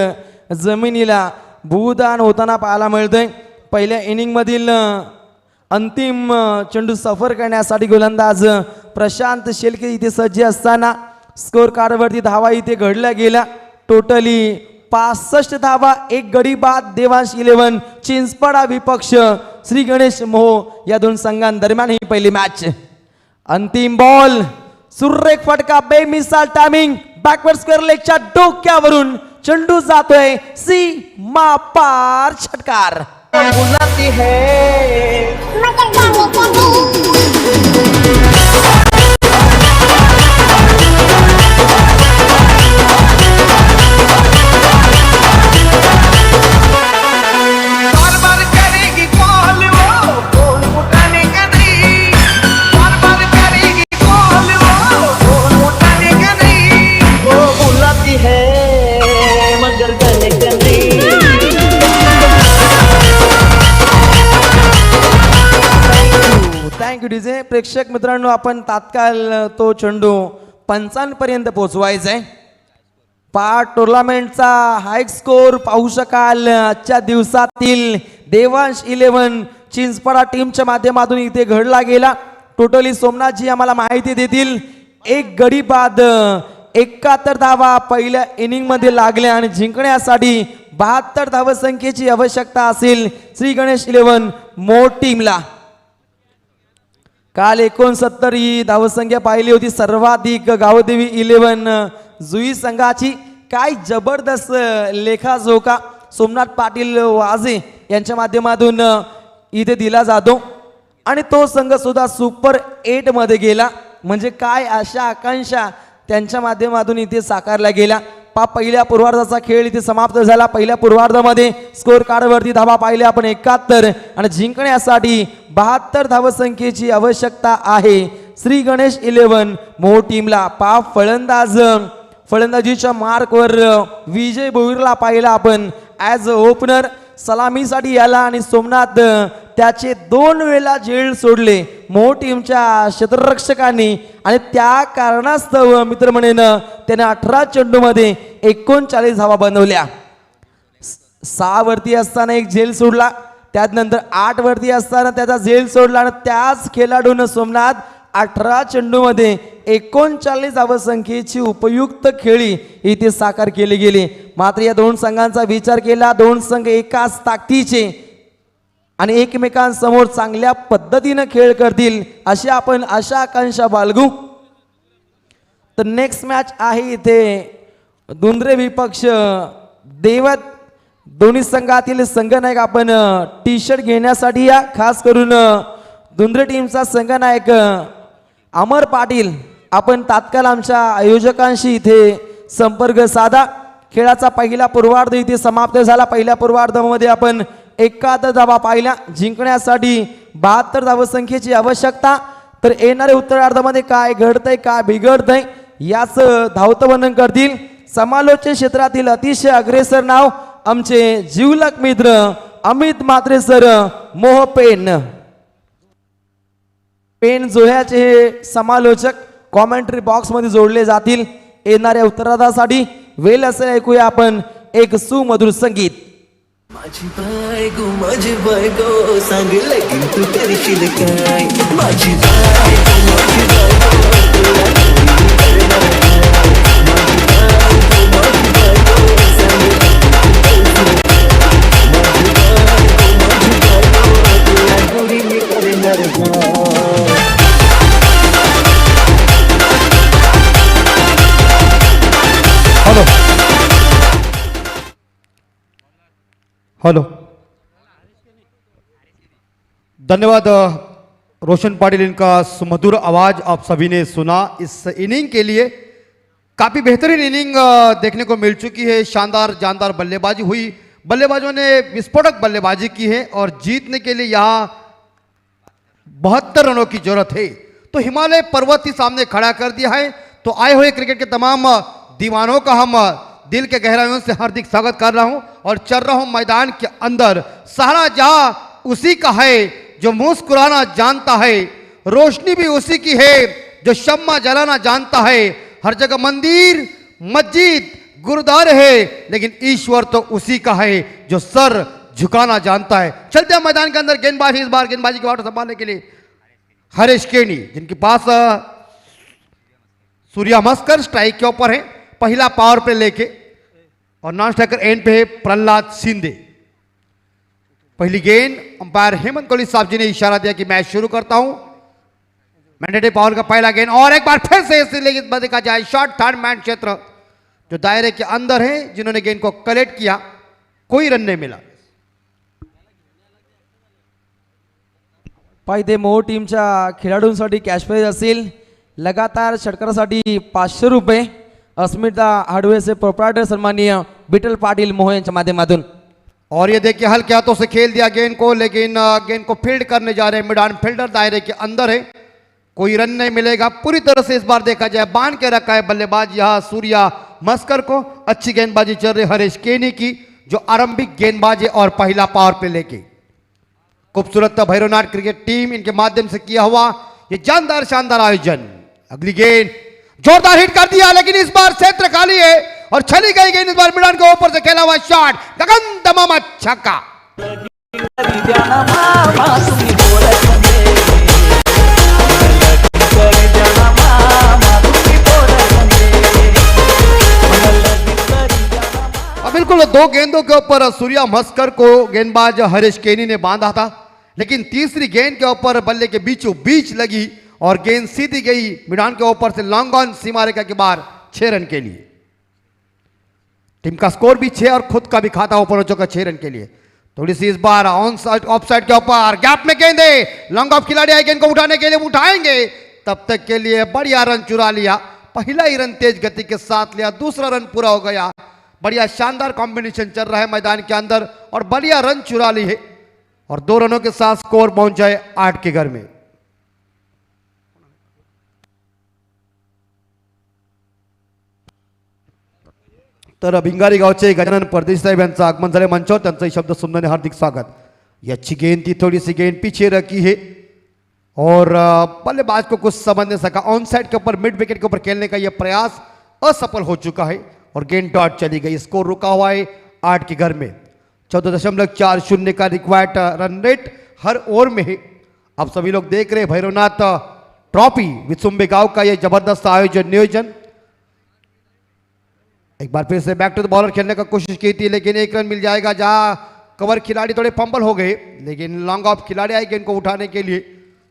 जमिनीला भूदान होताना पाहायला मिळतोय. पहिल्या इनिंग मधील अंतिम चेंडू सफर करण्यासाठी गोलंदाज प्रशांत शेलके इथे सज्ज असताना स्कोर कार्डवरती धावा इथे घडल्या गेल्या. टोटली 65 धावा, 1 गडी बाद. देवांश 11 चिंचपाडा विपक्ष श्री गणेश मोह या दोन संघांदरम्यान ही पहिली मॅच. अंतिम बॉल सुरेख फटका बेमिसाल टायमिंग बॅकवर्ड स्क्वेअर लेगच्या डोक्यावरून चेंडू जातोय सीमा पार षटकार. बुलाती है बार बार करेगी कॉल वो फोन उठाने का नहीं. बार बार करेगी कॉल वो फोन उठाने का नहीं. वो बुलाती है मगर गले गले. Thank you DJ. प्रेक्षक मित्रांनो आपण तात्काळ तो चेंडू पंचांपर्यंत पोहोचवायचा आहे. टुर्नामेंटचा हाय स्कोर पाहू शकाल. आजच्या दिवसातील देवांश 11 चिंचपाडा टीमच्या माध्यमातून इथे घडला गेला. टोटली सोमनाथजी आम्हाला माहिती देतील. 1 गडी बाद 71 धावा पहिल्या इनिंग मध्ये लागल्या आणि जिंकण्यासाठी 72 धावसंख्येची आवश्यकता असेल श्री गणेश 11 मोठ टीमला. काल 69 ही धावसंख्या पाहिली होती. सर्वाधिक गावदेवी 11 जुई संघाची. काय जबरदस्त लेखाजोखा सोमनाथ पाटील वाजे यांच्या माध्यमातून इथे दिला जातो आणि तो संघ सुद्धा सुपर 8 मध्ये गेला. म्हणजे काय आशा आकांक्षा त्यांच्या माध्यमातून इथे साकारल्या गेल्या. पहिल्या पूर्वार्धाचा खेळ इथे समाप्त झाला. पहिल्या पूर्वार्धामध्ये स्कोर कार्डवरती धावा पाहिल्या आपण 71 आणि जिंकण्यासाठी 72 धावसंख्येची आवश्यकता आहे श्री गणेश 11 मोह टीमला. फलंदाजीच्या मार्कवर विजय भोईरला पाहिला आपण ॲज अ ओपनर. सलामीसाठी याला आणि सोमनाथ त्याचे 2 वेळा झेल सोडले मोह टीमच्या क्षेत्ररक्षकांनी आणि त्या कारणास्तव मित्र म्हणेन त्याने 18 चेंडूमध्ये 39 धावा बनवल्या. 6 वरती असताना एक झेल सोडला. त्यानंतर 8 वरती असताना त्याचा झेल सोडला आणि त्याच खेळाडून सोमनाथ 18 चेंडूमध्ये 39 धावसंख्येची उपयुक्त खेळी इथे साकार केली गेली. मात्र या दोन संघांचा विचार केला. दोन संघ एकाच ताकदीचे आणि एकमेकांसमोर चांगल्या पद्धतीने खेळ करतील अशी आपण आशा आकांक्षा बाळगू. तर नेक्स्ट मॅच आहे इथे दुंद्रे विपक्ष देवत. दोन्ही संघातील संघनायक आपण टी शर्ट घेण्यासाठी या. खास करून दुंद्रे टीमचा संघनायक अमर पाटील आपण तात्काळ आमच्या आयोजकांशी इथे संपर्क साधा. खेळाचा पहिला पूर्वार्ध इथे समाप्त झाला. पहिल्या पूर्वार्धामध्ये आपण 71 धावा पाहिल्या. जिंकण्यासाठी 72 धावसंख्येची आवश्यकता. तर येणाऱ्या उत्तरार्धामध्ये काय घडतंय काय बिघडतंय याच धावतं वर्णन करतील समालोचन क्षेत्रातील अतिशय अग्रेसर नाव आमचे जीवलक मित्र अमित म्हात्रे सर मोहपेन. पेन जोह्याचे हे समालोचक कॉमेंट्री बॉक्स मध्ये जोडले जातील. येणाऱ्या उत्तरार्धासाठी वेळ असेल ऐकूया आपण एक सुमधुर संगीत. माझी बायको सांग लगीन तू करशील काय माझी हेलो हेलो धन्यवाद रोशन पाटिल, इनका सुमधुर आवाज आप सभी ने सुना. इस इनिंग के लिए काफ़ी बेहतरीन इनिंग देखने को मिल चुकी है. शानदार जानदार बल्लेबाजी हुई, बल्लेबाजों ने विस्फोटक बल्लेबाजी की है और जीतने के लिए यहाँ 72 रनों की जरूरत है. तो हिमालय पर्वत ही सामने खड़ा कर दिया है. तो आए हुए क्रिकेट के तमाम दीवानों का हम दिल के गहराइयों से हार्दिक स्वागत कर रहा हूं और चल रहा हूं मैदान के अंदर. सारा जहां उसी का है जो मुस्कुराना जानता है, रोशनी भी उसी की है जो शम्मा जलाना जानता है. हर जगह मंदिर मस्जिद गुरुद्वारे है, लेकिन ईश्वर तो उसी का है जो सर झुकाना जानता है. चलते हैं मैदान के अंदर. गेंदबाजी इस बार गेंदबाजी की वाट संभालने के लिए हरीश केनी, जिनके पास सूर्या मस्कर स्ट्राइक के ऊपर है, पहला पावर पे लेके, और नॉन स्ट्राइकर एंड पे है प्रहलाद शिंदे. पहली गेंद अंपायर हेमंत कोहली साहब जी ने इशारा दिया कि मैच शुरू करता हूं. मैंडेटरी पावर का पहला गेंद और एक बार फिर से इस लेग पर देखा जाए शॉट थर्ड मैन क्षेत्र जो दायरे के अंदर है, जिन्होंने गेंद को कलेक्ट किया, कोई रन नहीं मिला. पाहिजे मोह टीमच्या खेळाडूंसाठी कॅश प्राइज असेल लगातार षटकारासाठी 500 रुपये. अस्मिता हार्डवेयर से प्रोप्राइटर सन्माननीय विठल पाटिल मोह यांच्या माध्यमातून. और ये देखिए हल्के हाथों से खेल दिया गेंद को, लेकिन गेंद को फील्ड करने जा रहे हैं. मिड फील्डर दायरे के अंदर है, कोई रन नहीं मिलेगा. पूरी तरह से इस बार देखा जाए बांध के रखा है बल्लेबाज यहाँ सूर्या मस्कर को. अच्छी गेंदबाजी चल रही हरीश केनी की, जो आरंभिक गेंदबाज है और पहला पावर पे लेके. खूबसूरत भैरवनाथ क्रिकेट टीम इनके माध्यम से किया हुआ ये जानदार शानदार आयोजन. अगली गेंद जोरदार हिट कर दिया, लेकिन इस बार क्षेत्र खाली है और चली गई गेंद. इस बार मिडान के ऊपर से खेला हुआ शॉट, गगन तमाम छक्का. बिल्कुल 2 गेंदों के ऊपर सूर्या मस्कर को गेंदबाज हरीश केनी ने बांधा था, लेकिन तीसरी गेंद के ऊपर बल्ले के बीचों बीच लगी और गेंद सीधी गई मिडान के ऊपर से लॉन्ग ऑन सीमा रेखा के बाहर 6 रन के लिए. टीम का स्कोर भी 6 और खुद का भी खाता ऊपर हो चुका 6 रन के लिए. थोड़ी सी इस बार ऑन साइड ऑफ साइड के ऊपर गैप में गेंद है, लॉन्ग ऑफ खिलाड़ी आए गेंद को उठाने के लिए उठाएंगे, तब तक के लिए बढ़िया रन चुरा लिया. पहला ही रन तेज गति के साथ लिया, दूसरा रन पूरा हो गया. बढ़िया शानदार कॉम्बिनेशन चल रहा है मैदान के अंदर और बढ़िया रन चुरा ली है और 2 रनों के साथ स्कोर पहुंच जाए 8 के घर में. तर भिंगारी गावचे गजानन परदेशी साहेब यांचं आगमन झाले मंचावर, त्यांचाही शब्द सुनने हार्दिक स्वागत. ये अच्छी गेंद थी, थोड़ी सी गेंद पीछे रखी है और बल्लेबाज को कुछ समझ नहीं सका. ऑन साइड के ऊपर मिड विकेट के ऊपर खेलने का यह प्रयास असफल हो चुका है और गेंद डॉट चली गई. स्कोर रुका हुआ है 8 के घर में. 14.40 का रिक्वायर्ड रन रेट हर ओवर में है. आप सभी लोग देख रहे हैं भैरवनाथ ट्रॉफी विसुंबे गांव का ये जबरदस्त आयोजन नियोजन. एक बार फिर से बैक टू द बॉलर खेलने का कोशिश की थी, लेकिन 1 रन मिल जाएगा. जहां कवर खिलाड़ी थोड़े फंबल हो गए, लेकिन लॉन्ग ऑफ खिलाड़ी आए गेंद को उठाने के लिए.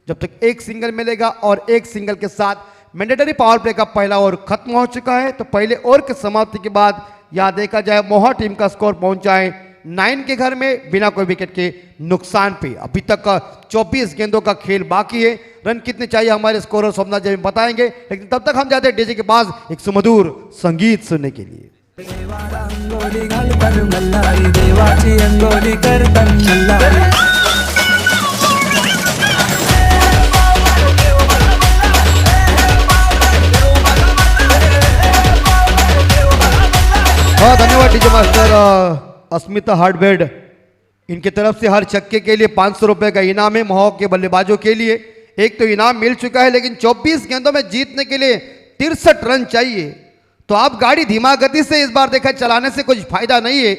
जब तक एक सिंगल मिलेगा और एक सिंगल के साथ मैंडेटरी पावर प्ले का पहला ओवर खत्म हो चुका है. तो पहले ओवर की समाप्ति के बाद यहां देखा जाए मोहा टीम का स्कोर पहुंचा है 9 के घर में बिना कोई विकेट के नुकसान पे. अभी तक 24 गेंदों का खेल बाकी है. रन कितने चाहिए हमारे स्कोरर सोमनाथ जी बताएंगे, लेकिन तब तक हम जाते हैं डीजे के पास एक सुमधुर संगीत सुनने के लिए. अंगोली घालतान मल्हारी देवाची अंगोली करतान मल्हारी. हाँ धन्यवाद डीजे मास्टर. अस्मिता हार्डवेयर इनकी तरफ से हर छक्के के लिए 500 रुपए का इनाम है. मोहा के बल्लेबाजों के लिए एक तो इनाम मिल चुका है, लेकिन 24 गेंदों में जीतने के लिए 63 रन चाहिए। तो आप गाड़ी धीमा गति से इस बार देखा चलाने से कुछ फायदा नहीं है,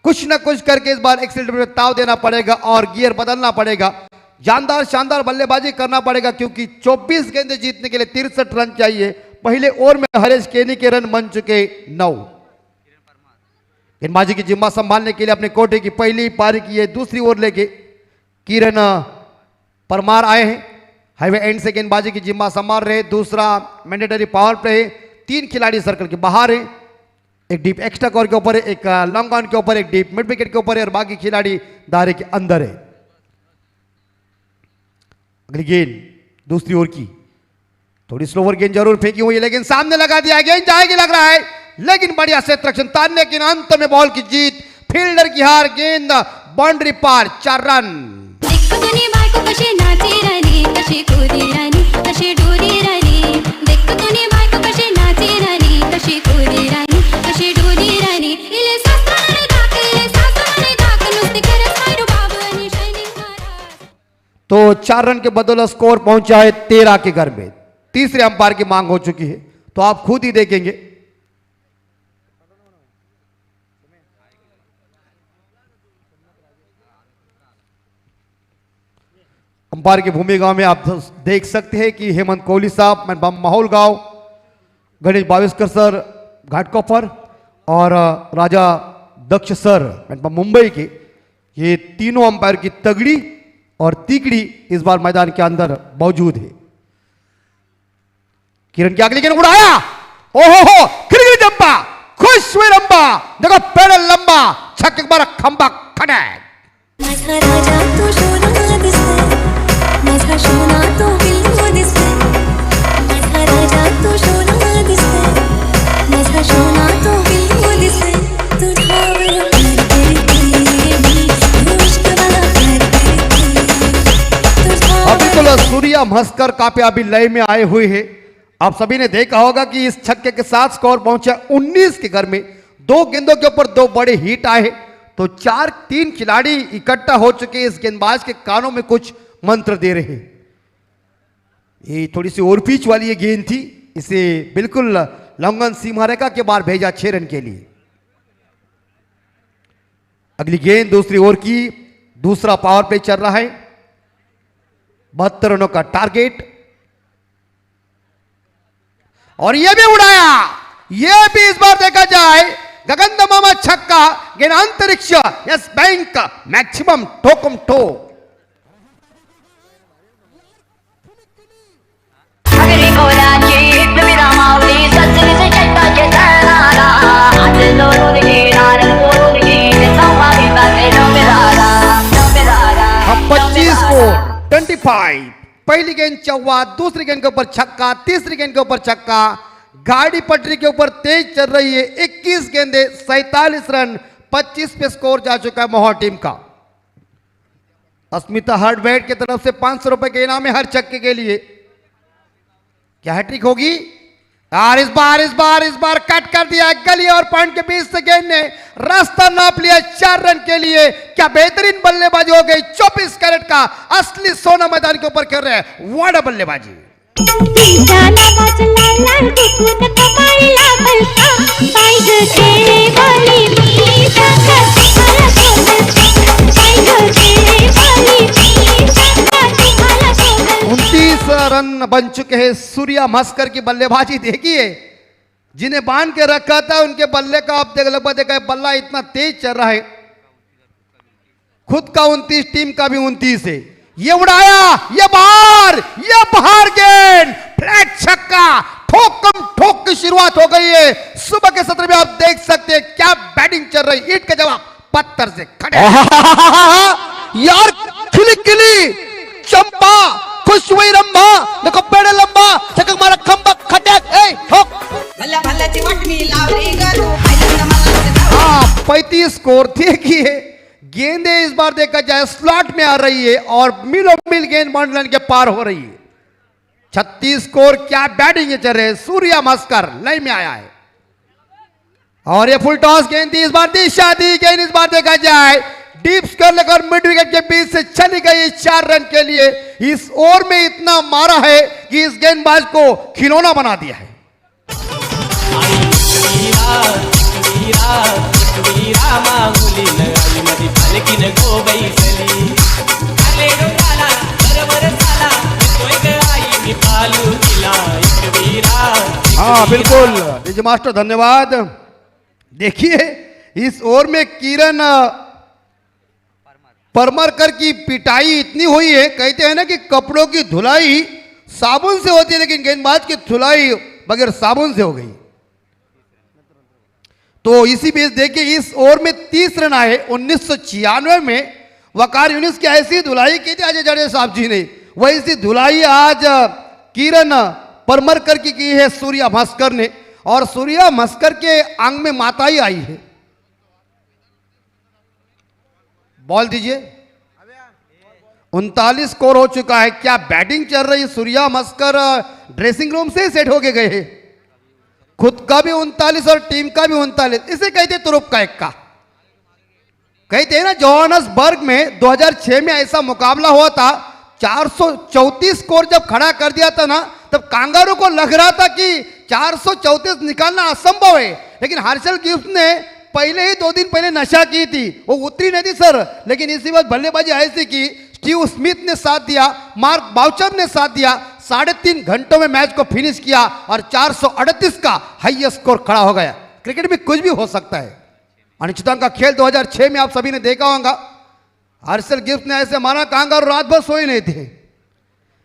कुछ ना कुछ करके इस बार एक्सीलरेटर में ताव देना पड़ेगा और गियर बदलना पड़ेगा, जानदार शानदार बल्लेबाजी करना पड़ेगा, क्योंकि 24 गेंदें जीतने के लिए 63 रन चाहिए। पहले ओवर में हरीश केनी के रन बन चुके 9। गेंदबाजी की जिम्मा संभालने के लिए अपने कोटे की पहली पारी की है, दूसरी ओवर लेके किरण परमार आए हैं। हाईवे एंड से गेंदबाजी की जिम्मा संभाल रहे। दूसरा मैंडेटरी पावर प्ले है, 3 खिलाड़ी सर्कल के बाहर है, एक डीप एक्स्ट्रा कवर के ऊपर है, एक लॉन्ग ऑन के ऊपर, एक डीप मिड विकेट के ऊपर है और बाकी खिलाड़ी दायरे के अंदर है। अगली गेंद दूसरी ओवर की, थोड़ी स्लोवर गेंद जरूर फेंकी हुई है, लेकिन सामने लगा दिया, गेंद जाएगी लग रहा है, लेकिन बढ़िया से रक्षण तान, लेकिन अंत में बॉल की जीत, फील्डर की हार, गेंद बाउंड्री पार, 4 रन। कशी नाची राणी, कशी कोरी राणी, कशी डोरी राणी, देख तुनी बायको कशी नाची राणी, कशी कोरी राणी, कशी डोरी राणी, इले सासरे दाख, इले सासरे दाख, नुसती करे सायरू बाबू आणि शायनिंग महाराज। तो 4 रन के बदौलत स्कोर पहुंचा है 13 के घर में। तीसरे अंपायर की मांग हो चुकी है, तो आप खुद ही देखेंगे। अंपायर की भूमिका में आप देख सकते हैं कि हेमंत कोहली साहब, माहौल गांव, गणेश बाविस्कर सर घाटकोपर और राजा दक्ष सर मुंबई के, ये तीनों अंपायर की तगड़ी और तीकड़ी इस बार मैदान के अंदर मौजूद है। किरण की अगली गेंद उड़ाया, ओहो हो, खिलखिली जंपा, खुश हुए रंबा, देखो पैडल लंबा, छक्के मारा खंबा खड़क। माझा राजा तू सोना दिसते, माझा सोना तू बिल्लू दिसते, माझा राजा तू सोना दिसते, माझा सोना तू बिल्लू दिसते, तुझ्यावर प्यार करते मी, इश्क वाला प्यार करते, अभी तो सूर्या मस्कर काफी लय में आए हुए हैं। आप सभी ने देखा होगा कि इस छक्के के साथ स्कोर पहुंचा 19 के घर में। 2 गेंदों के ऊपर 2 बड़े हिट आए, तो 3 खिलाड़ी इकट्ठा हो चुके। इस गेंदबाज के कानों में कुछ मंत्र दे रहे हैं। ये थोड़ी सी ओवर पिच वाली ये गेंद थी, इसे बिल्कुल लॉन्ग ऑन सीमा रेखा के बाहर भेजा 6 रन के लिए। अगली गेंद दूसरी ओवर की, दूसरा पावर प्ले चल रहा है, 72 रनों का टारगेट, और यह भी उड़ाया, यह भी इस बार देखा जाए गगन दमामा छक्का, गेंद अंतरिक्ष, यस बैंक मैक्सिमम ठोकम ठोक। अगली कोराची विविधा मावली सजनीचे चैताचे तळणारा आज लोळून घेणार बोलून घेणे संवादी ताते नोबेदारा नोबेदारा। 25 को 25। पहली गेंद चौवा, दूसरी गेंद के ऊपर छक्का, तीसरी गेंद के ऊपर छक्का, गाड़ी पटरी के ऊपर तेज चल रही है। 21 गेंदे 47 रन, 25 पे स्कोर जा चुका है मोहर टीम का। अस्मिता हार्डवेयर की तरफ से 500 रुपए के इनाम है हर छक्के के लिए। क्या हैट्रिक होगी? और इस बार कट कर दिया गली और पॉइंट के बीच से गेंद ने रास्ता नाप लिया 4 रन के लिए। क्या बेहतरीन बल्लेबाजी हो गई, 24 कैरेट का असली सोना मैदान के ऊपर खेल रहे हैं, वाड़ा बल्लेबाजी। रन बन चुके हैं। सूर्या मस्कर की बल्लेबाजी देखिए, जिन्हें बांध के रखा था उनके बल्ले का आप लगभग देखा है, बल्ला इतना तेज चल रहा है। खुद का 29, टीम का भी 29 है। ये उड़ाया, ये बाहर गेंद, फ्लैट छक्का, ठोकम ठोक की शुरुआत हो गई है। सुबह के सत्र में आप देख सकते हैं क्या बैटिंग चल रही। ईट का जवाब पत्थर से खड़े यार, खिली चंपा, खुश हुई रंभा, देखो पेड़ लंबा, छक्का मारा खंबा खटक, ठोक। भल्या भल्याची वाटणी लावली गरू, 35 स्कोर देखिए। गेंदे इस बार देखा जाए स्लॉट में आ रही है और मिलो मिल गेंद बाउंड्री लाइन के पार हो रही है। 36 स्कोर, क्या बैटिंग चल रहे। सूर्या मस्कर लाइन में आया है और ये फुल टॉस गेंद थी, इस बार दिशा दी गेंद। इस बार देखा जाए डीप स्क्वायर लेकर मिड विकेट के बीच से चली गई 4 रन के लिए। इस ओवर में इतना मारा है कि इस गेंदबाज को खिलौना बना दिया है। हाँ बिल्कुल डीजे मास्टर, धन्यवाद। देखिए इस ओवर में किरण परमरकर की पिटाई इतनी हुई है, कहते हैं ना कि कपड़ों की धुलाई साबुन से होती है, लेकिन गेंदबाज की धुलाई बगैर साबुन से हो गई। तो इसी बीच देखिए इस ओवर में 30 रन आए। 1996 में वकार यूनिस की ऐसी धुलाई की थी अजय जडेजा साहब जी ने, वही सी धुलाई आज किरण परमरकर की है सूर्या भास्कर ने, और सूर्या भास्कर के आंग में माताई आई है। बॉल दीजिए। 39 स्कोर हो चुका है। क्या बैटिंग चल रही। सूर्या भास्कर ड्रेसिंग रूम से सेट होके गए हैं, खुद का भी 39 और टीम का भी 39। इसे कहते तुरुप का इक्का। कहते हैं ना जोहान्सबर्ग में 2006 में ऐसा मुकाबला हुआ था, 434 स्कोर जब खड़ा कर दिया था ना, तब कांगारू को लग रहा था कि 434 निकालना असंभव है, लेकिन हर्षल गिफ्ट ने पहले ही 2 दिन पहले नशा की थी, वो उतरी नहीं थी सर, लेकिन इसी बात बल्लेबाजी ऐसी की, स्टीव स्मिथ ने साथ दिया, मार्क बाउचर ने साथ दिया, 3.5 घंटों में मैच को फिनिश किया और 438 का हाईएस्ट स्कोर खड़ा हो गया। क्रिकेट में कुछ भी हो सकता है। अनिश्चितता का खेल 2006 में आप सभी ने देखा होगा, हर्षल गिफ्ट ने ऐसे मारा कांगारू रात भर सोए नहीं थे,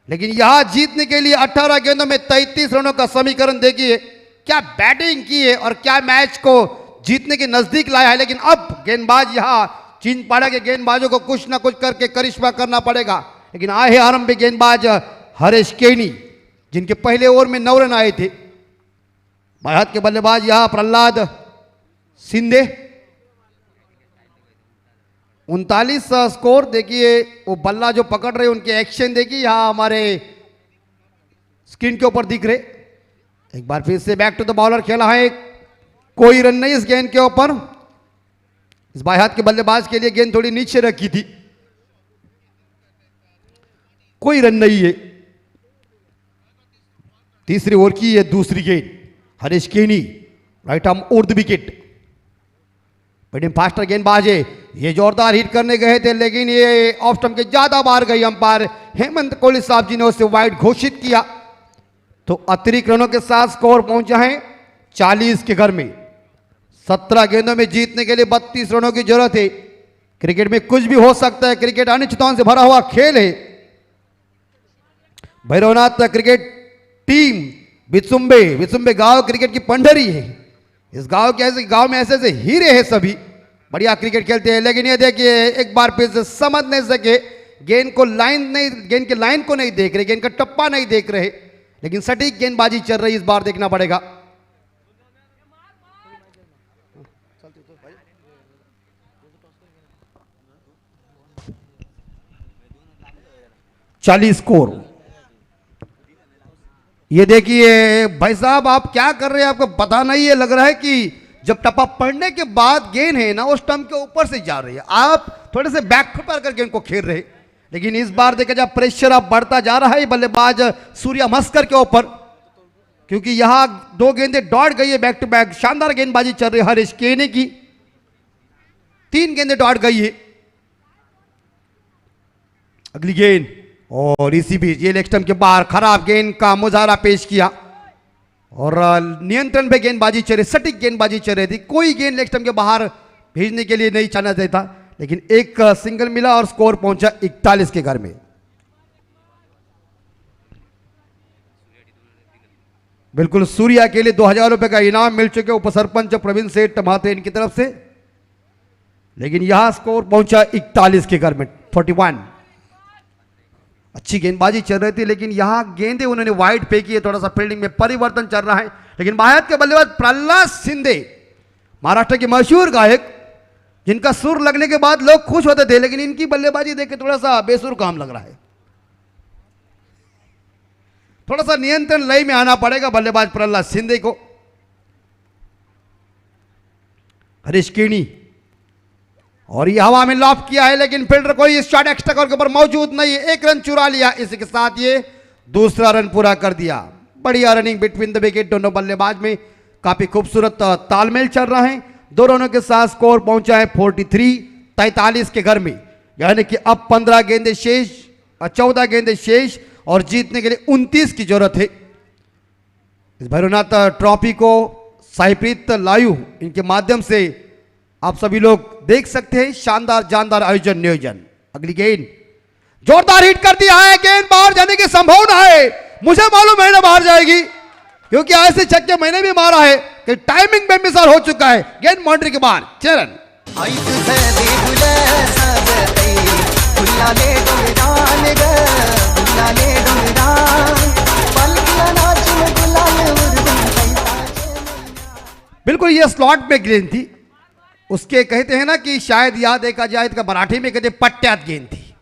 लेकिन यहां जीतने के लिए 18 गेंदों में 33 रनों का समीकरण देखिए, क्या बैटिंग की है और क्या मैच को जीतने के नजदीक लाया है। लेकिन अब गेंदबाज यहां चीनपाड़ा के गेंदबाजों को कुछ ना कुछ करके करिश्मा करना पड़ेगा। लेकिन आए आरंभिक गेंदबाज हरीश केनी, जिनके पहले ओवर में 9 रन आए थे। भारत के बल्लेबाज यहां प्रहलाद सिंधे, 39 स्कोर। देखिए वो बल्ला जो पकड़ रहे उनके एक्शन देखिए यहां हमारे स्क्रीन के ऊपर दिख रहे। एक बार फिर से बैक टू द बॉलर खेला है, कोई रन नहीं इस गेंद के ऊपर। इस बाएं हाथ के बल्लेबाज के लिए गेंद थोड़ी नीचे रखी थी, कोई रन नहीं है। तीसरी ओवर की है दूसरी गेंद, हरीश केनी राइट आर्म उर्द विकेट, बड़ी फास्टर गेंदबाज है, ये जोरदार हिट करने गए थे, लेकिन ये ऑफ स्टंप के ज्यादा बाहर गई। अंपायर हेमंत कोहली साहब जी ने उसे वाइड घोषित किया। तो अतिरिक्त रनों के साथ स्कोर पहुंचा है 40 के घर में। 17 गेंदों में जीतने के लिए 32 रनों की जरूरत है। क्रिकेट में कुछ भी हो सकता है, क्रिकेट अनिश्चितताओं से भरा हुआ खेल है। भैरवनाथ क्रिकेट टीम विसुंबे गांव क्रिकेट की पंडरी है। इस गांव में ऐसे ऐसे हीरे हैं, सभी बढ़िया क्रिकेट खेलते हैं। लेकिन ये देखिए एक बार फिर से समझ नहीं सके, गेंद के लाइन को नहीं देख रहे, गेंद का टप्पा नहीं देख रहे, लेकिन सटीक गेंदबाजी चल रही, इस बार देखना पड़ेगा। चालीस स्कोर। ये देखिए भाई साहब आप क्या कर रहे हैं, आपको पता नहीं है, लग रहा है कि जब टप्पा पड़ने के बाद गेंद है ना वो स्टंप के ऊपर से जा रही है, आप थोड़े से बैक फुट पर गेंद को खेल रहे। लेकिन इस बार देखा जाए प्रेशर अब बढ़ता जा रहा है बल्लेबाज सूर्या भास्कर के ऊपर, क्योंकि यहां 2 गेंदें डॉट गई है बैक टू बैक। शानदार गेंदबाजी चल रही है हरीश केनी की, 3 गेंदें डॉट गई है। अगली गेंद और इसी बीच ये लेग स्टंप के बाहर खराब गेंद का मुजाहरा पेश किया और नियंत्रण पे गेंदबाजी चल रही, सटीक गेंदबाजी चल रही थी। कोई गेंद लेग स्टंप के बाहर भेजने के लिए नहीं चाहना चाहता, लेकिन एक सिंगल मिला और स्कोर पहुंचा 41 के घर में। बिल्कुल सूर्या के लिए 2000 रुपए का इनाम मिल चुके उप सरपंच प्रवीण सेठ टमाते इनकी तरफ से, लेकिन यहां स्कोर पहुंचा 41 के घर में 41। अच्छी गेंदबाजी चल रही थी, लेकिन यहां गेंदें उन्होंने वाइड पे की है, थोड़ा सा फील्डिंग में परिवर्तन चल रहा है। लेकिन भारत के बल्लेबाज प्रहलाद सिंधे, महाराष्ट्र के मशहूर गायक, जिनका सुर लगने के बाद लोग खुश होते थे, लेकिन इनकी बल्लेबाजी देख के थोड़ा सा बेसुर काम लग रहा है। थोड़ा सा नियंत्रण लय में आना पड़ेगा बल्लेबाज प्रहलाद सिंधे को। हरीश केनी और ये हवा में लॉफ किया है, लेकिन फील्डर कोई इस शॉट एक्स्ट्रा कवर के ऊपर मौजूद नहीं है। एक रन चुरा लिया, इसी के साथ ये दूसरा रन पूरा कर दिया। बढ़िया रनिंग बिटवीन द विकेट, दोनों बल्लेबाज में काफी खूबसूरत तालमेल चल रहा है। 2 रनों के साथ स्कोर पहुंचा है 43 के घर में, यानी कि अब 15 गेंदें शेष, 14 गेंदें शेष और जीतने के लिए 29 की जरूरत है। इस भैरवनाथ ट्रॉफी को साईप्रीत लाइव इनके माध्यम से आप सभी लोग देख सकते हैं। शानदार जानदार आयोजन नियोजन। अगली गेंद जोरदार हिट कर दिया है, गेंद बाहर जाने की संभावना है। मुझे मालूम है ना बाहर जाएगी, क्योंकि ऐसे छक्के मैंने भी मारा है कि टाइमिंग बेमिसाल हो चुका है। गेंद बाउंड्री के बाहर, 6 रन। बिल्कुल ये स्लॉट में गेंद थी, उसके कहते हैं ना कि शायद याद देखा जाए तो मराठी में कहते पट्ट्यात गेंद थी,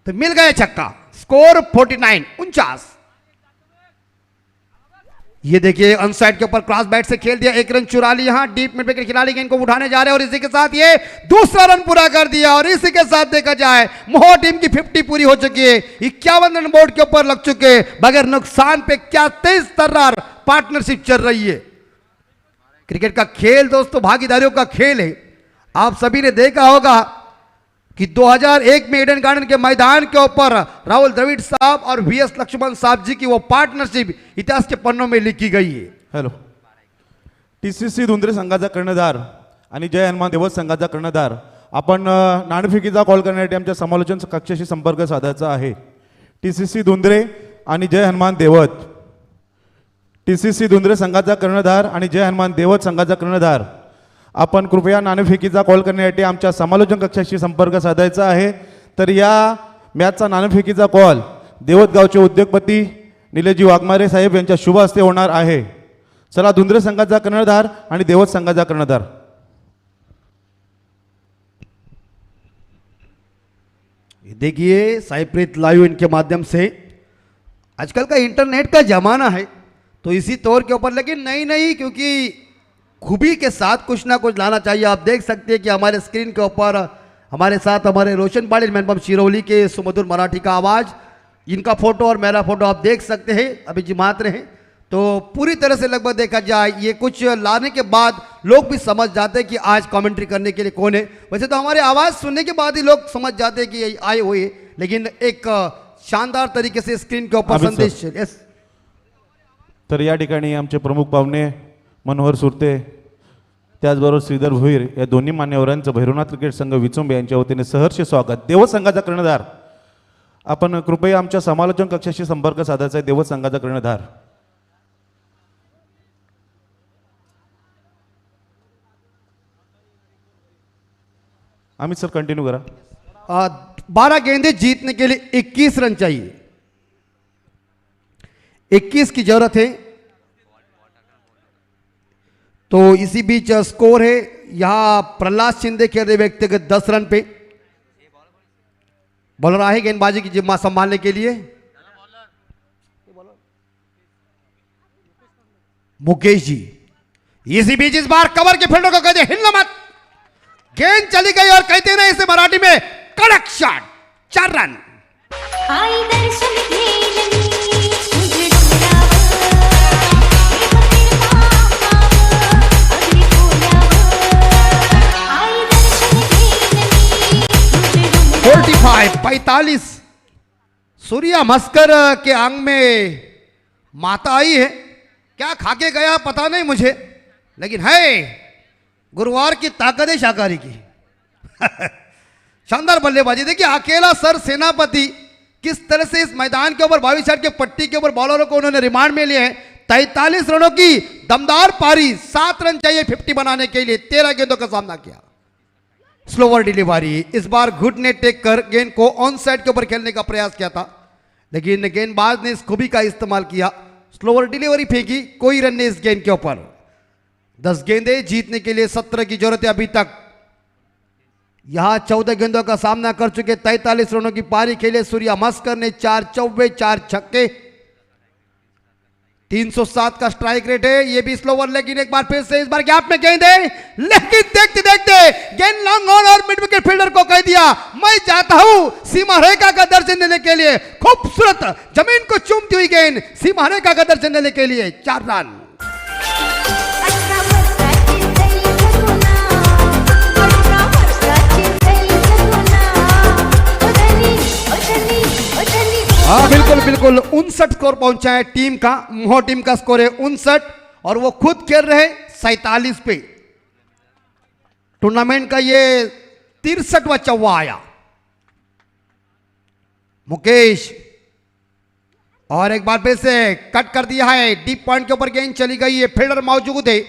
तो मिल गया छक्का। स्कोर 49। ये देखिए अनसाइड के ऊपर क्रॉस बैट से खेल दिया, 1 रन चुरा लिया। यहां डीप मिड विकेट खिलाड़ी गेंद को उठाने जा रहे हैं और इसी के साथ ये दूसरा रन पूरा कर दिया। और इसी के साथ देखा जाए मोह टीम की 50 पूरी हो चुकी है। 51 रन बोर्ड के ऊपर लग चुके बगैर नुकसान पे। क्या तेज तर्रार पार्टनरशिप चल रही है। क्रिकेट का खेल दोस्तों भागीदारियों का खेल है। आप सभी ने देखा होगा कि 2001 में ईडन गार्डन के मैदान के ऊपर राहुल द्रविड़ साहब और वीएस लक्ष्मण साहब जी की वो पार्टनरशिप इतिहास के पन्नों में लिखी गई है। हॅलो, TCC धुंद्रे संघाचा कर्णधार आणि जय हनुमान देवत संघाचा कर्णधार आपण नाणेफेकीचा कॉल करण्यासाठी आमच्या समालोचन कक्षाशी संपर्क साधायचा आहे। TCC धुंद्रे आणि जय हनुमान देवत, TCC धुंद्रे संघाचा कर्णधार आणि जय हनुमान देवत संघाचा कर्णधार आपण कृपया नाणेफेकीचा कॉल करण्यासाठी आमच्या समालोचन कक्षाशी संपर्क साधायचा आहे। तर या मॅचचा नाणेफेकीचा कॉल देवत गावचे उद्योगपती निलेशजी वाघमारे साहेब यांच्या शुभ हस्ते होणार आहे। चला, धुंद्रे संघाचा कर्णधार आणि देवत संघाचा कर्णधार। देखिए साईप्रीत लाइव इनके माध्यम से, आजकल का इंटरनेट का जमाना है तो इसी तौर के ऊपर, लेकिन नहीं क्योंकि खूबी के साथ कुछ ना कुछ लाना चाहिए। आप देख सकते हैं कि हमारे स्क्रीन के ऊपर हमारे साथ हमारे रोशन पाटिल मैनपम शिरौली के सुमधुर मराठी का आवाज़, इनका फोटो और मेरा फोटो आप देख सकते हैं। अभी जिमात रहे तो पूरी तरह से लगभग देखा जाए ये कुछ लाने के बाद लोग भी समझ जाते हैं कि आज कमेंट्री करने के लिए कौन है। वैसे तो हमारी आवाज़ सुनने के बाद ही लोग समझ जाते हैं कि आए हुए, लेकिन एक शानदार तरीके से स्क्रीन के ऊपर संदेश। यस, तर या ठिकाणी आमचे प्रमुख पाहुणे मनोहर सुरते त्याचबरोबर श्रीधर भोईर या दोन्ही मान्यवरांचं भैरवनाथ क्रिकेट संघ विचुंबे यांच्या वतीने सहर्ष स्वागत। देवत संघाचा कर्णधार आपण कृपया आमच्या समालोचन कक्षाशी संपर्क साधायचा आहे। देवत संघाचा कर्णधार अमित सर कंटिन्यू करा। 12 गेंदें जीतने के लिए 21 रन चाहिए, 21 की जरूरत है। तो इसी बीच स्कोर है, यहां प्रहलाद शिंदे खेल रहे व्यक्तिगत 10 रन पे। बॉलर आए गेंदबाजी की जिम्मा संभालने के लिए मुकेश जी। इसी बीच इस बार कवर के फील्डर को कहते हिलना मत, गेंद चली गई और कहते ना इसे मराठी में कड़क शॉट, 4 रन। आई दर्शन घेन मी तुझे डोंगरावर, अगदी फुलावर। आई दर्शन घेन मी तुझे डोंगरावर। 45 सूर्या मस्कर के आंग में माता आई है, क्या खाके गया पता नहीं मुझे, लेकिन है गुरुवार की ताकत है शाकाहारी की। शानदार बल्लेबाजी। देखिए अकेला सर सेनापति किस तरह से इस मैदान के ऊपर 22 यार्ड के पट्टी के ऊपर बॉलरों को उन्होंने रिमांड में लिए हैं। 43 रनों की दमदार पारी, 7 रन चाहिए 50 बनाने के लिए। 13 गेंदों का सामना किया। स्लोवर डिलीवरी, इस बार घुटने टेक कर गेंद को ऑन साइड के ऊपर खेलने का प्रयास किया था, लेकिन गेंदबाज ने इस खूबी का इस्तेमाल किया। स्लोवर डिलीवरी फेंकी, कोई रन नहीं इस गेंद के ऊपर। 10 गेंदें जीतने के लिए 17 की जरूरत है अभी तक। यहां 14 गेंदों का सामना कर चुके 43 रनों की पारी खेले सूर्या मस्कर ने। 4 चौबे 4 छक्के। 307 का स्ट्राइक रेट है, ये भी स्लोवर, लेकिन एक बार फिर से इस बार गैप में गेंद है, लेकिन देखते देखते गेंद लॉन्ग ऑन और मिड विकेट फील्डर को कह दिया मैं जाता हूं सीमा रेखा का दर्शन देने के लिए। खूबसूरत जमीन को चूमती हुई गेंद सीमा रेखा का दर्शन देने के लिए 4 रन। हाँ बिल्कुल बिल्कुल 59 स्कोर पहुंचा है टीम का, मोह टीम का स्कोर है 59 और वो खुद खेल रहे 47 पे। टूर्नामेंट का ये 63वां चौवा आया। मुकेश और एक बार फिर से कट कर दिया है, डीप पॉइंट के ऊपर गेंद चली गई है, फील्डर मौजूद है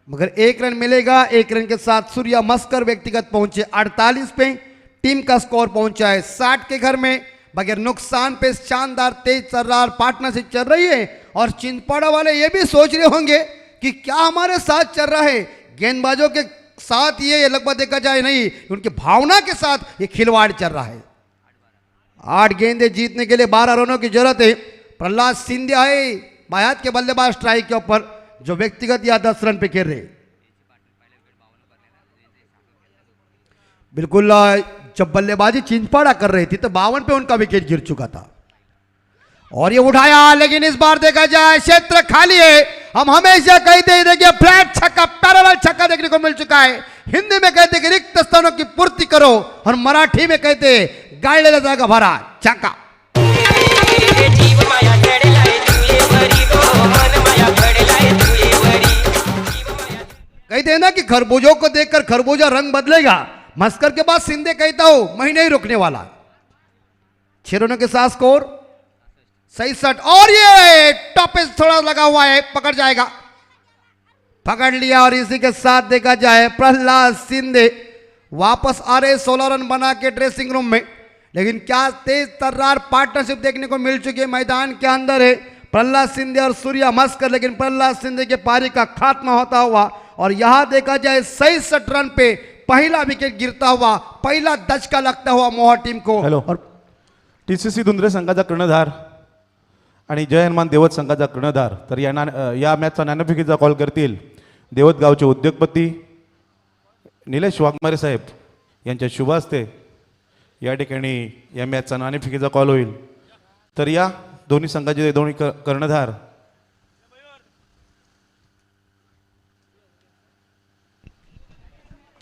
मगर 1 रन मिलेगा। 1 रन के साथ सूर्या मस्कर व्यक्तिगत पहुंचे 48 पे। टीम का स्कोर पहुंचा है 60 के घर में। बगैर नुकसान पे शानदार तेज तर्रार पार्टनरशिप चल रही है और चिंतपाड़ा वाले ये भी सोच रहे होंगे कि क्या हमारे साथ चल रहा है। गेंदबाजों के साथ ये लगभग देखा जाए नहीं, उनकी भावना के साथ ये खिलवाड़ चल रहा है। 8 गेंदें जीतने के लिए 12 रनों की जरूरत है। प्रहलाद सिंधिया है बायात के बल्लेबाज स्ट्राइक के ऊपर, जो व्यक्तिगत या 10 रन पे खेल रहे। बिल्कुल जब बल्लेबाजी चिंचपाड़ा कर रही थी तो 52 पे उनका विकेट गिर चुका था और ये उठाया, लेकिन इस बार देखा जाए क्षेत्र खाली है। हम हमेशा कहते हैं देखिए फ्लैट छक्का, पैरेलल छक्का देखने को मिल चुका है। हिंदी में कहते कि रिक्त स्थानों की पूर्ति करो और मराठी में कहते गाड़ले जाएगा भरा छक्का। कहते हैं ना कि खरबूजों को देखकर खरबूजा रंग बदलेगा। मस्कर के बाद सिंधे कहता हूं मैं नहीं रुकने वाला। 6 रनों के साथ स्कोर 67 और ये टॉपिस थोड़ा लगा हुआ है, पकड़ जाएगा, पकड़ लिया। और इसी के साथ देखा जाए प्रहलाद सिंधे वापस आ रहे 16 रन बना के ड्रेसिंग रूम में। लेकिन क्या तेज तर्रार पार्टनरशिप देखने को मिल चुकी है मैदान के अंदर है प्रहलाद सिंधे और सूर्या मस्कर। लेकिन प्रहलाद सिंधे के पारी का खात्मा होता हुआ और यहां देखा जाए 67 रन पे पहला विकेट गिरता हुआ, पहला दचका लगता हुआ मोहा टीम को। हॅलो और TCC दुंद्रे संघाचा कर्णधार आणि जय हनुमान देवत संघाचा कर्णधार तर या मॅचचा नाणेफेकीचा कॉल करतील देवत गावचे उद्योगपती निलेश वाघमारे साहेब यांच्या शुभ हस्ते या ठिकाणी या मॅचचा नाणेफेकीचा कॉल होईल। तर या दोन्ही संघाचे दोन्ही कर्णधार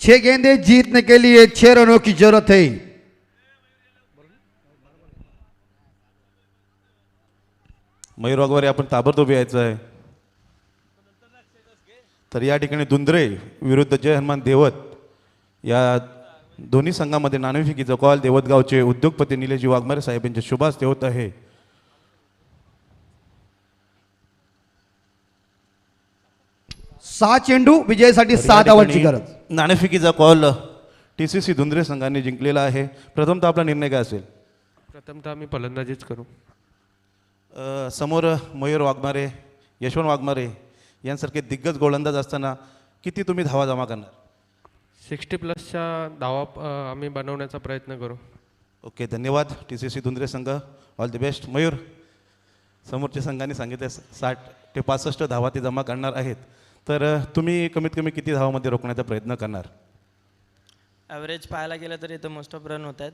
छह गेंदें जीतने के लिए 6 रनों की जरूरत है। मयूर वाघमारे आपण ताबडतोब यायचं आहे। तर या ठिकाणी दुंद्रे विरुद्ध जय हनुमान देवत या दोन्ही संघामध्ये नाणेफेकीचा कॉल देवत गावचे उद्योगपती निलेश वाघमारे साहेब यांच्या शुभ हस्ते होत आहे। 6 चेंडू विजयासाठी 7 धावांची गरज। नाणेफेकीचा कॉल TCC दुंद्रे संघाने जिंकलेला आहे। प्रथमतः आपला निर्णय काय असेल? प्रथमतः आम्ही फलंदाजीच करू। समोर मयूर वाघमारे, यशवंत वाघमारे यांसारखे दिग्गज गोलंदाज असताना किती तुम्ही धावा जमा करणार? 60+ धावा आम्ही बनवण्याचा प्रयत्न करू। ओके, धन्यवाद TCC दुंद्रे संघ, ऑल द बेस्ट। मयूर, समोरच्या संघाने सांगितले 60 ते 65 धावा ते जमा करणार आहेत, तर तुम्ही कमीत कमी किती धावामध्ये रोखण्याचा प्रयत्न करणार? ॲव्हरेज पाहायला गेलं तर इथं मोस्ट ऑफ रन होत आहेत।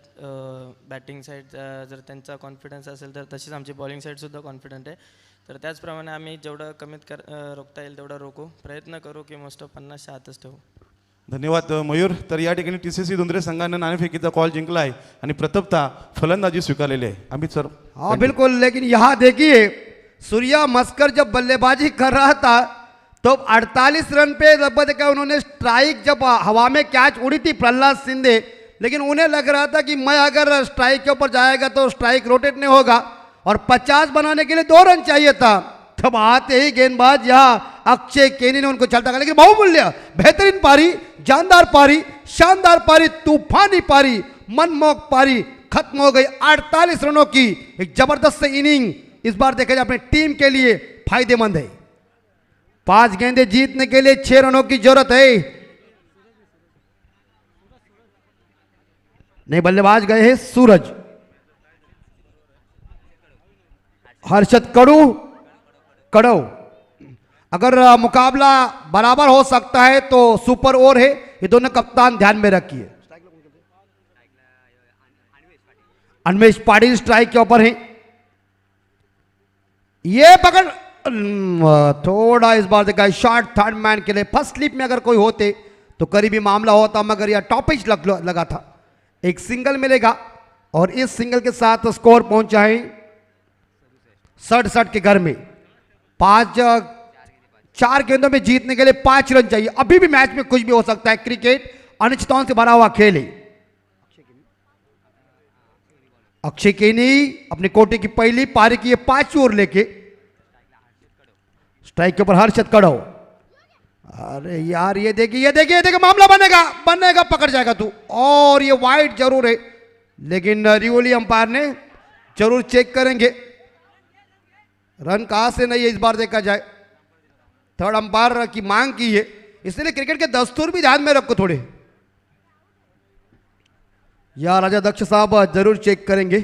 बॅटिंग साईड जर त्यांचा कॉन्फिडन्स असेल तर तशीच आमची बॉलिंग साईडसुद्धा कॉन्फिडंट आहे। तर त्याचप्रमाणे आम्ही जेवढं कमीत रोखता येईल तेवढं रोखू, प्रयत्न करू की मोस्ट ऑफ 50 आतच ठेवू। धन्यवाद मयूर। तर या ठिकाणी TCC दुंद्रे संघानं नाणेफेकीचा कॉल जिंकला आहे आणि प्रथमतः फलंदाजी स्वीकारलेली आहे। अमित सर। हाँ बिल्कुल, लेकिन यहाँ देखिए सूर्या मस्कर जब बल्लेबाजी कर रहा था तो 48 रन पे लगभग देखा उन्होंने स्ट्राइक, जब हवा में कैच उड़ी थी प्रहलाद सिंधे, लेकिन उन्हें लग रहा था कि मैं अगर स्ट्राइक के ऊपर जाएगा तो स्ट्राइक रोटेट नहीं होगा और 50 बनाने के लिए 2 रन चाहिए था। तब आते ही गेंदबाज यहाँ अक्षय केनी ने उनको चलता कर, लेकिन बहुमूल्य बेहतरीन पारी, जानदार पारी, शानदार पारी, तूफानी पारी, मनमोहक पारी खत्म हो गई 48 रनों की एक जबरदस्त इनिंग इस बार देखा जाए अपनी टीम के लिए फायदेमंद है। 5 गेंदें जीतने के लिए 6 रनों की जरूरत है। नए बल्लेबाज गए हैं सूरज, हर्षद कड़ू कड़व। अगर मुकाबला बराबर हो सकता है तो सुपर ओवर है, ये दोनों कप्तान ध्यान में रखिए। अन्वेष पाटिल स्ट्राइक के ऊपर है, ये पकड़ थोड़ा इस बार देखा शॉर्ट थर्ड मैन के लिए। फर्स्ट स्लिप में अगर कोई होते तो करीबी मामला होता, मगर यह टॉपिच लगा था। एक सिंगल मिलेगा और इस सिंगल के साथ स्कोर पहुंचा है 67 के घर में। 4 गेंदों में जीतने के लिए 5 रन चाहिए। अभी भी मैच में कुछ भी हो सकता है, क्रिकेट अनिश्चितताओं से भरा हुआ खेल है। अक्षय केनी अपने कोटे की पहली पारी की 5वीं ओवर लेके स्ट्राइक के ऊपर हर्षद कड़व। अरे यार ये देखिए मामला बनेगा पकड़ जाएगा तू। और ये वाइड जरूर है, लेकिन रिवोली अंपायर ने जरूर चेक करेंगे। रन कहां से नहीं है इस बार देखा जाए, थर्ड अंपायर की मांग की है, इसलिए क्रिकेट के दस्तूर भी ध्यान में रखो थोड़े। या राजा दक्ष साहब जरूर चेक करेंगे,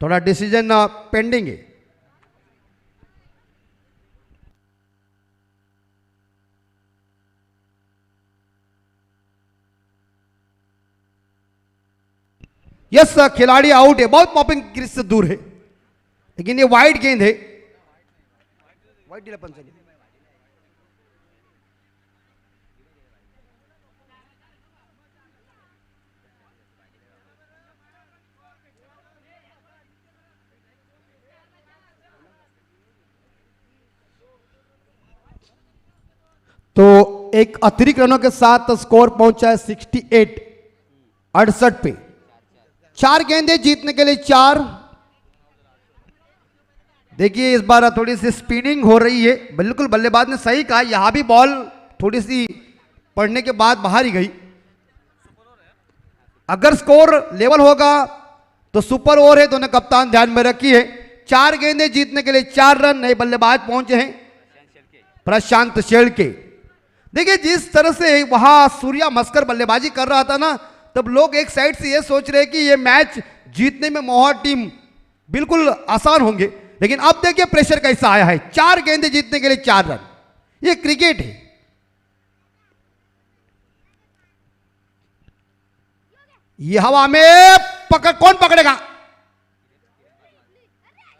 थोड़ा डिसीजन पेंडिंग है। यस खिलाड़ी आउट है, बहुत पॉपिंग क्रीज से दूर है, लेकिन ये वाइड गेंद है। वाइड डीला पंच तो एक अतिरिक्त रनों के साथ स्कोर पहुंचा है 68 पे। 4 गेंदें जीतने के लिए 4। देखिए इस बार थोड़ी सी स्पिनिंग हो रही है, बिल्कुल बल्लेबाज ने सही कहा, यहां भी बॉल थोड़ी सी पड़ने के बाद बाहर ही गई। अगर स्कोर लेवल होगा तो सुपर ओवर है, दोनों कप्तान ध्यान में रखिए। 4 गेंदें जीतने के लिए 4 रन नए बल्लेबाज पहुंचे हैं प्रशांत शेळके। देखिए जिस तरह से वहां सूर्या मस्कर बल्लेबाजी कर रहा था ना, तब लोग एक साइड से ये सोच रहे कि ये मैच जीतने में मोहा टीम बिल्कुल आसान होंगे, लेकिन अब देखिए प्रेशर कैसा आया है। 4 गेंदें जीतने के लिए 4 रन, ये क्रिकेट है। ये हवा में कौन पकड़ेगा?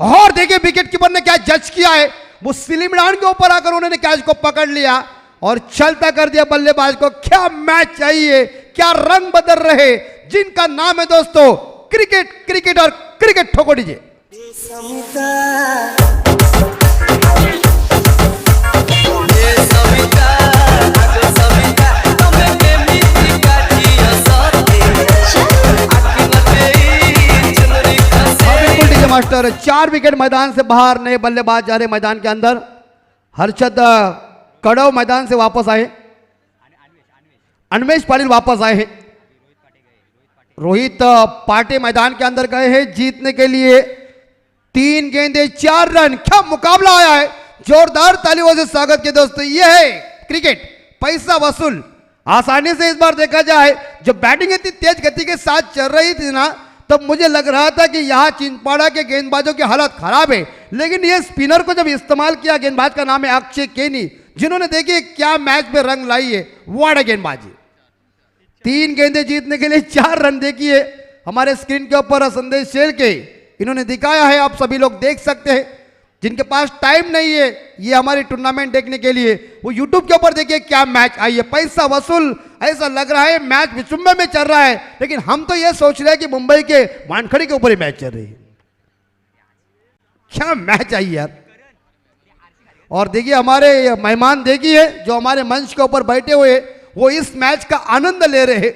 और देखिए विकेट कीपर ने क्या जज किया है, वो स्लिम डाउन के ऊपर आकर उन्होंने कैच को पकड़ लिया और चलता कर दिया बल्लेबाज को। क्या मैच चाहिए, क्या रंग बदल रहे, जिनका नाम है दोस्तों क्रिकेट और क्रिकेट ठोको डीजे। मास्टर 4 विकेट मैदान से बाहर, नए बल्लेबाज जा रहे मैदान के अंदर। हर्षद कड़व मैदान से वापस आए, अन्वेष पाटिल वापस आए हैं, रोहित पाटे मैदान के अंदर गए हैं जीतने के लिए। 3 गेंदें 4 रन, क्या मुकाबला आया है, जोरदार तालियों से स्वागत के दोस्तों। यह है क्रिकेट, पैसा वसूल। आसानी से इस बार देखा जाए, जब बैटिंग इतनी तेज गति के साथ चल रही थी ना, तब मुझे लग रहा था कि यहां चिंचपाड़ा के गेंदबाजों की हालत खराब है, लेकिन ये स्पिनर को जब इस्तेमाल किया, गेंदबाज का नाम है अक्षय केनी, जिन्होंने देखिए क्या मैच में रंग लाई है, वाड़ा गेंदबाजी। 3 गेंदें जीतने के लिए 4 रन। देखिए हमारे स्क्रीन के ऊपर संदेश शेळके इन्होंने दिखाया है, आप सभी लोग देख सकते हैं। जिनके पास टाइम नहीं है ये हमारी टूर्नामेंट देखने के लिए, वो यूट्यूब के ऊपर देखिए क्या मैच आई है, पैसा वसूल। ऐसा लग रहा है मैच विचुम्बे में चल रहा है, लेकिन हम तो ये सोच रहे हैं कि मुंबई के वानखड़ी के ऊपर ही मैच चल रही है। क्या मैच आई यार। और देखिए हमारे मेहमान देखिए जो हमारे मंच के ऊपर बैठे हुए, वो इस मैच का आनंद ले रहे हैं।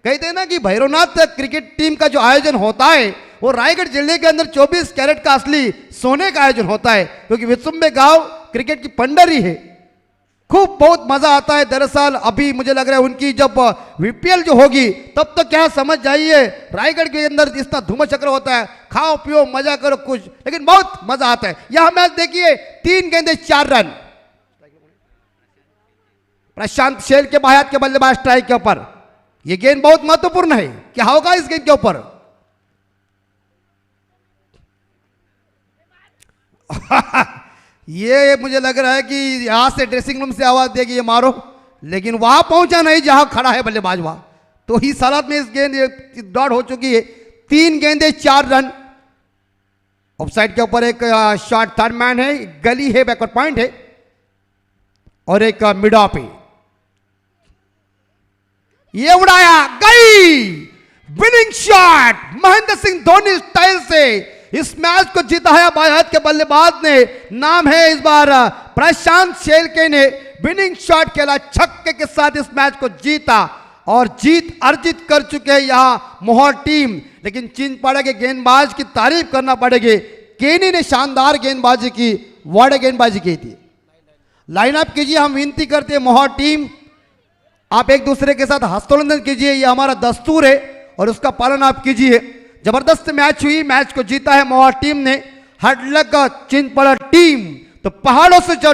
कहते हैं ना कि भैरवनाथ क्रिकेट टीम का जो आयोजन होता है, वो रायगढ़ जिले के अंदर 24 कैरेट का असली सोने का आयोजन होता है, क्योंकि विचुम्बे गांव क्रिकेट की पंडरी है। खूब बहुत मजा आता है। दरअसल अभी मुझे लग रहा है उनकी जब वीपीएल जो होगी, तब तो क्या समझ जाइए, रायगढ़ के अंदर इतना धूम चक्र होता है, खाओ पियो मजा करो कुछ, लेकिन बहुत मजा आता है। यह मैच देखिए 3 गेंदें 4 रन। प्रशांत शेळके बायात के बल्लेबाज स्ट्राइक के ऊपर। यह गेंद बहुत महत्वपूर्ण है, क्या होगा इस गेंद के ऊपर। ये मुझे लग रहा है कि यहाँ से ड्रेसिंग रूम से आवाज देगी ये मारो, लेकिन वहां पहुंचा नहीं जहां खड़ा है बल्लेबाज वहां। तो इस हालत में इस गेंद डॉट हो चुकी है। 3 गेंदे 4 रन। ऑफसाइड के ऊपर एक शॉट थर्ड मैन है, गली है, बैकवर्ड पॉइंट है और एक मिड ऑफ है। ये उड़ाया, गई winning shot Mahendra Singh Dhoni style से इस मैच को जीता है बाएं हाथ के बल्लेबाज ने। नाम है इस बार प्रशांत शेलके ने। विनिंग शॉट खेला, छक्के के साथ इस मैच को जीता और जीत अर्जित कर चुके हैं यहां मोहर टीम। लेकिन चिंचपाड़ा के गेंदबाज की तारीफ करना पड़ेगी। केनी ने शानदार गेंदबाजी की, वाड़े गेंदबाजी की थी। लाइनअप कीजिए, हम विनती करते हैं मोहर टीम, आप एक दूसरे के साथ हस्तोल्लंघन कीजिए, ये हमारा दस्तूर है और उसका पालन आप कीजिए। जबरदस्त मैच हुई, मैच को जीता है मोहर टीम ने। हड लक चिंचपाड़ा टीम। तो पहाड़ों से जो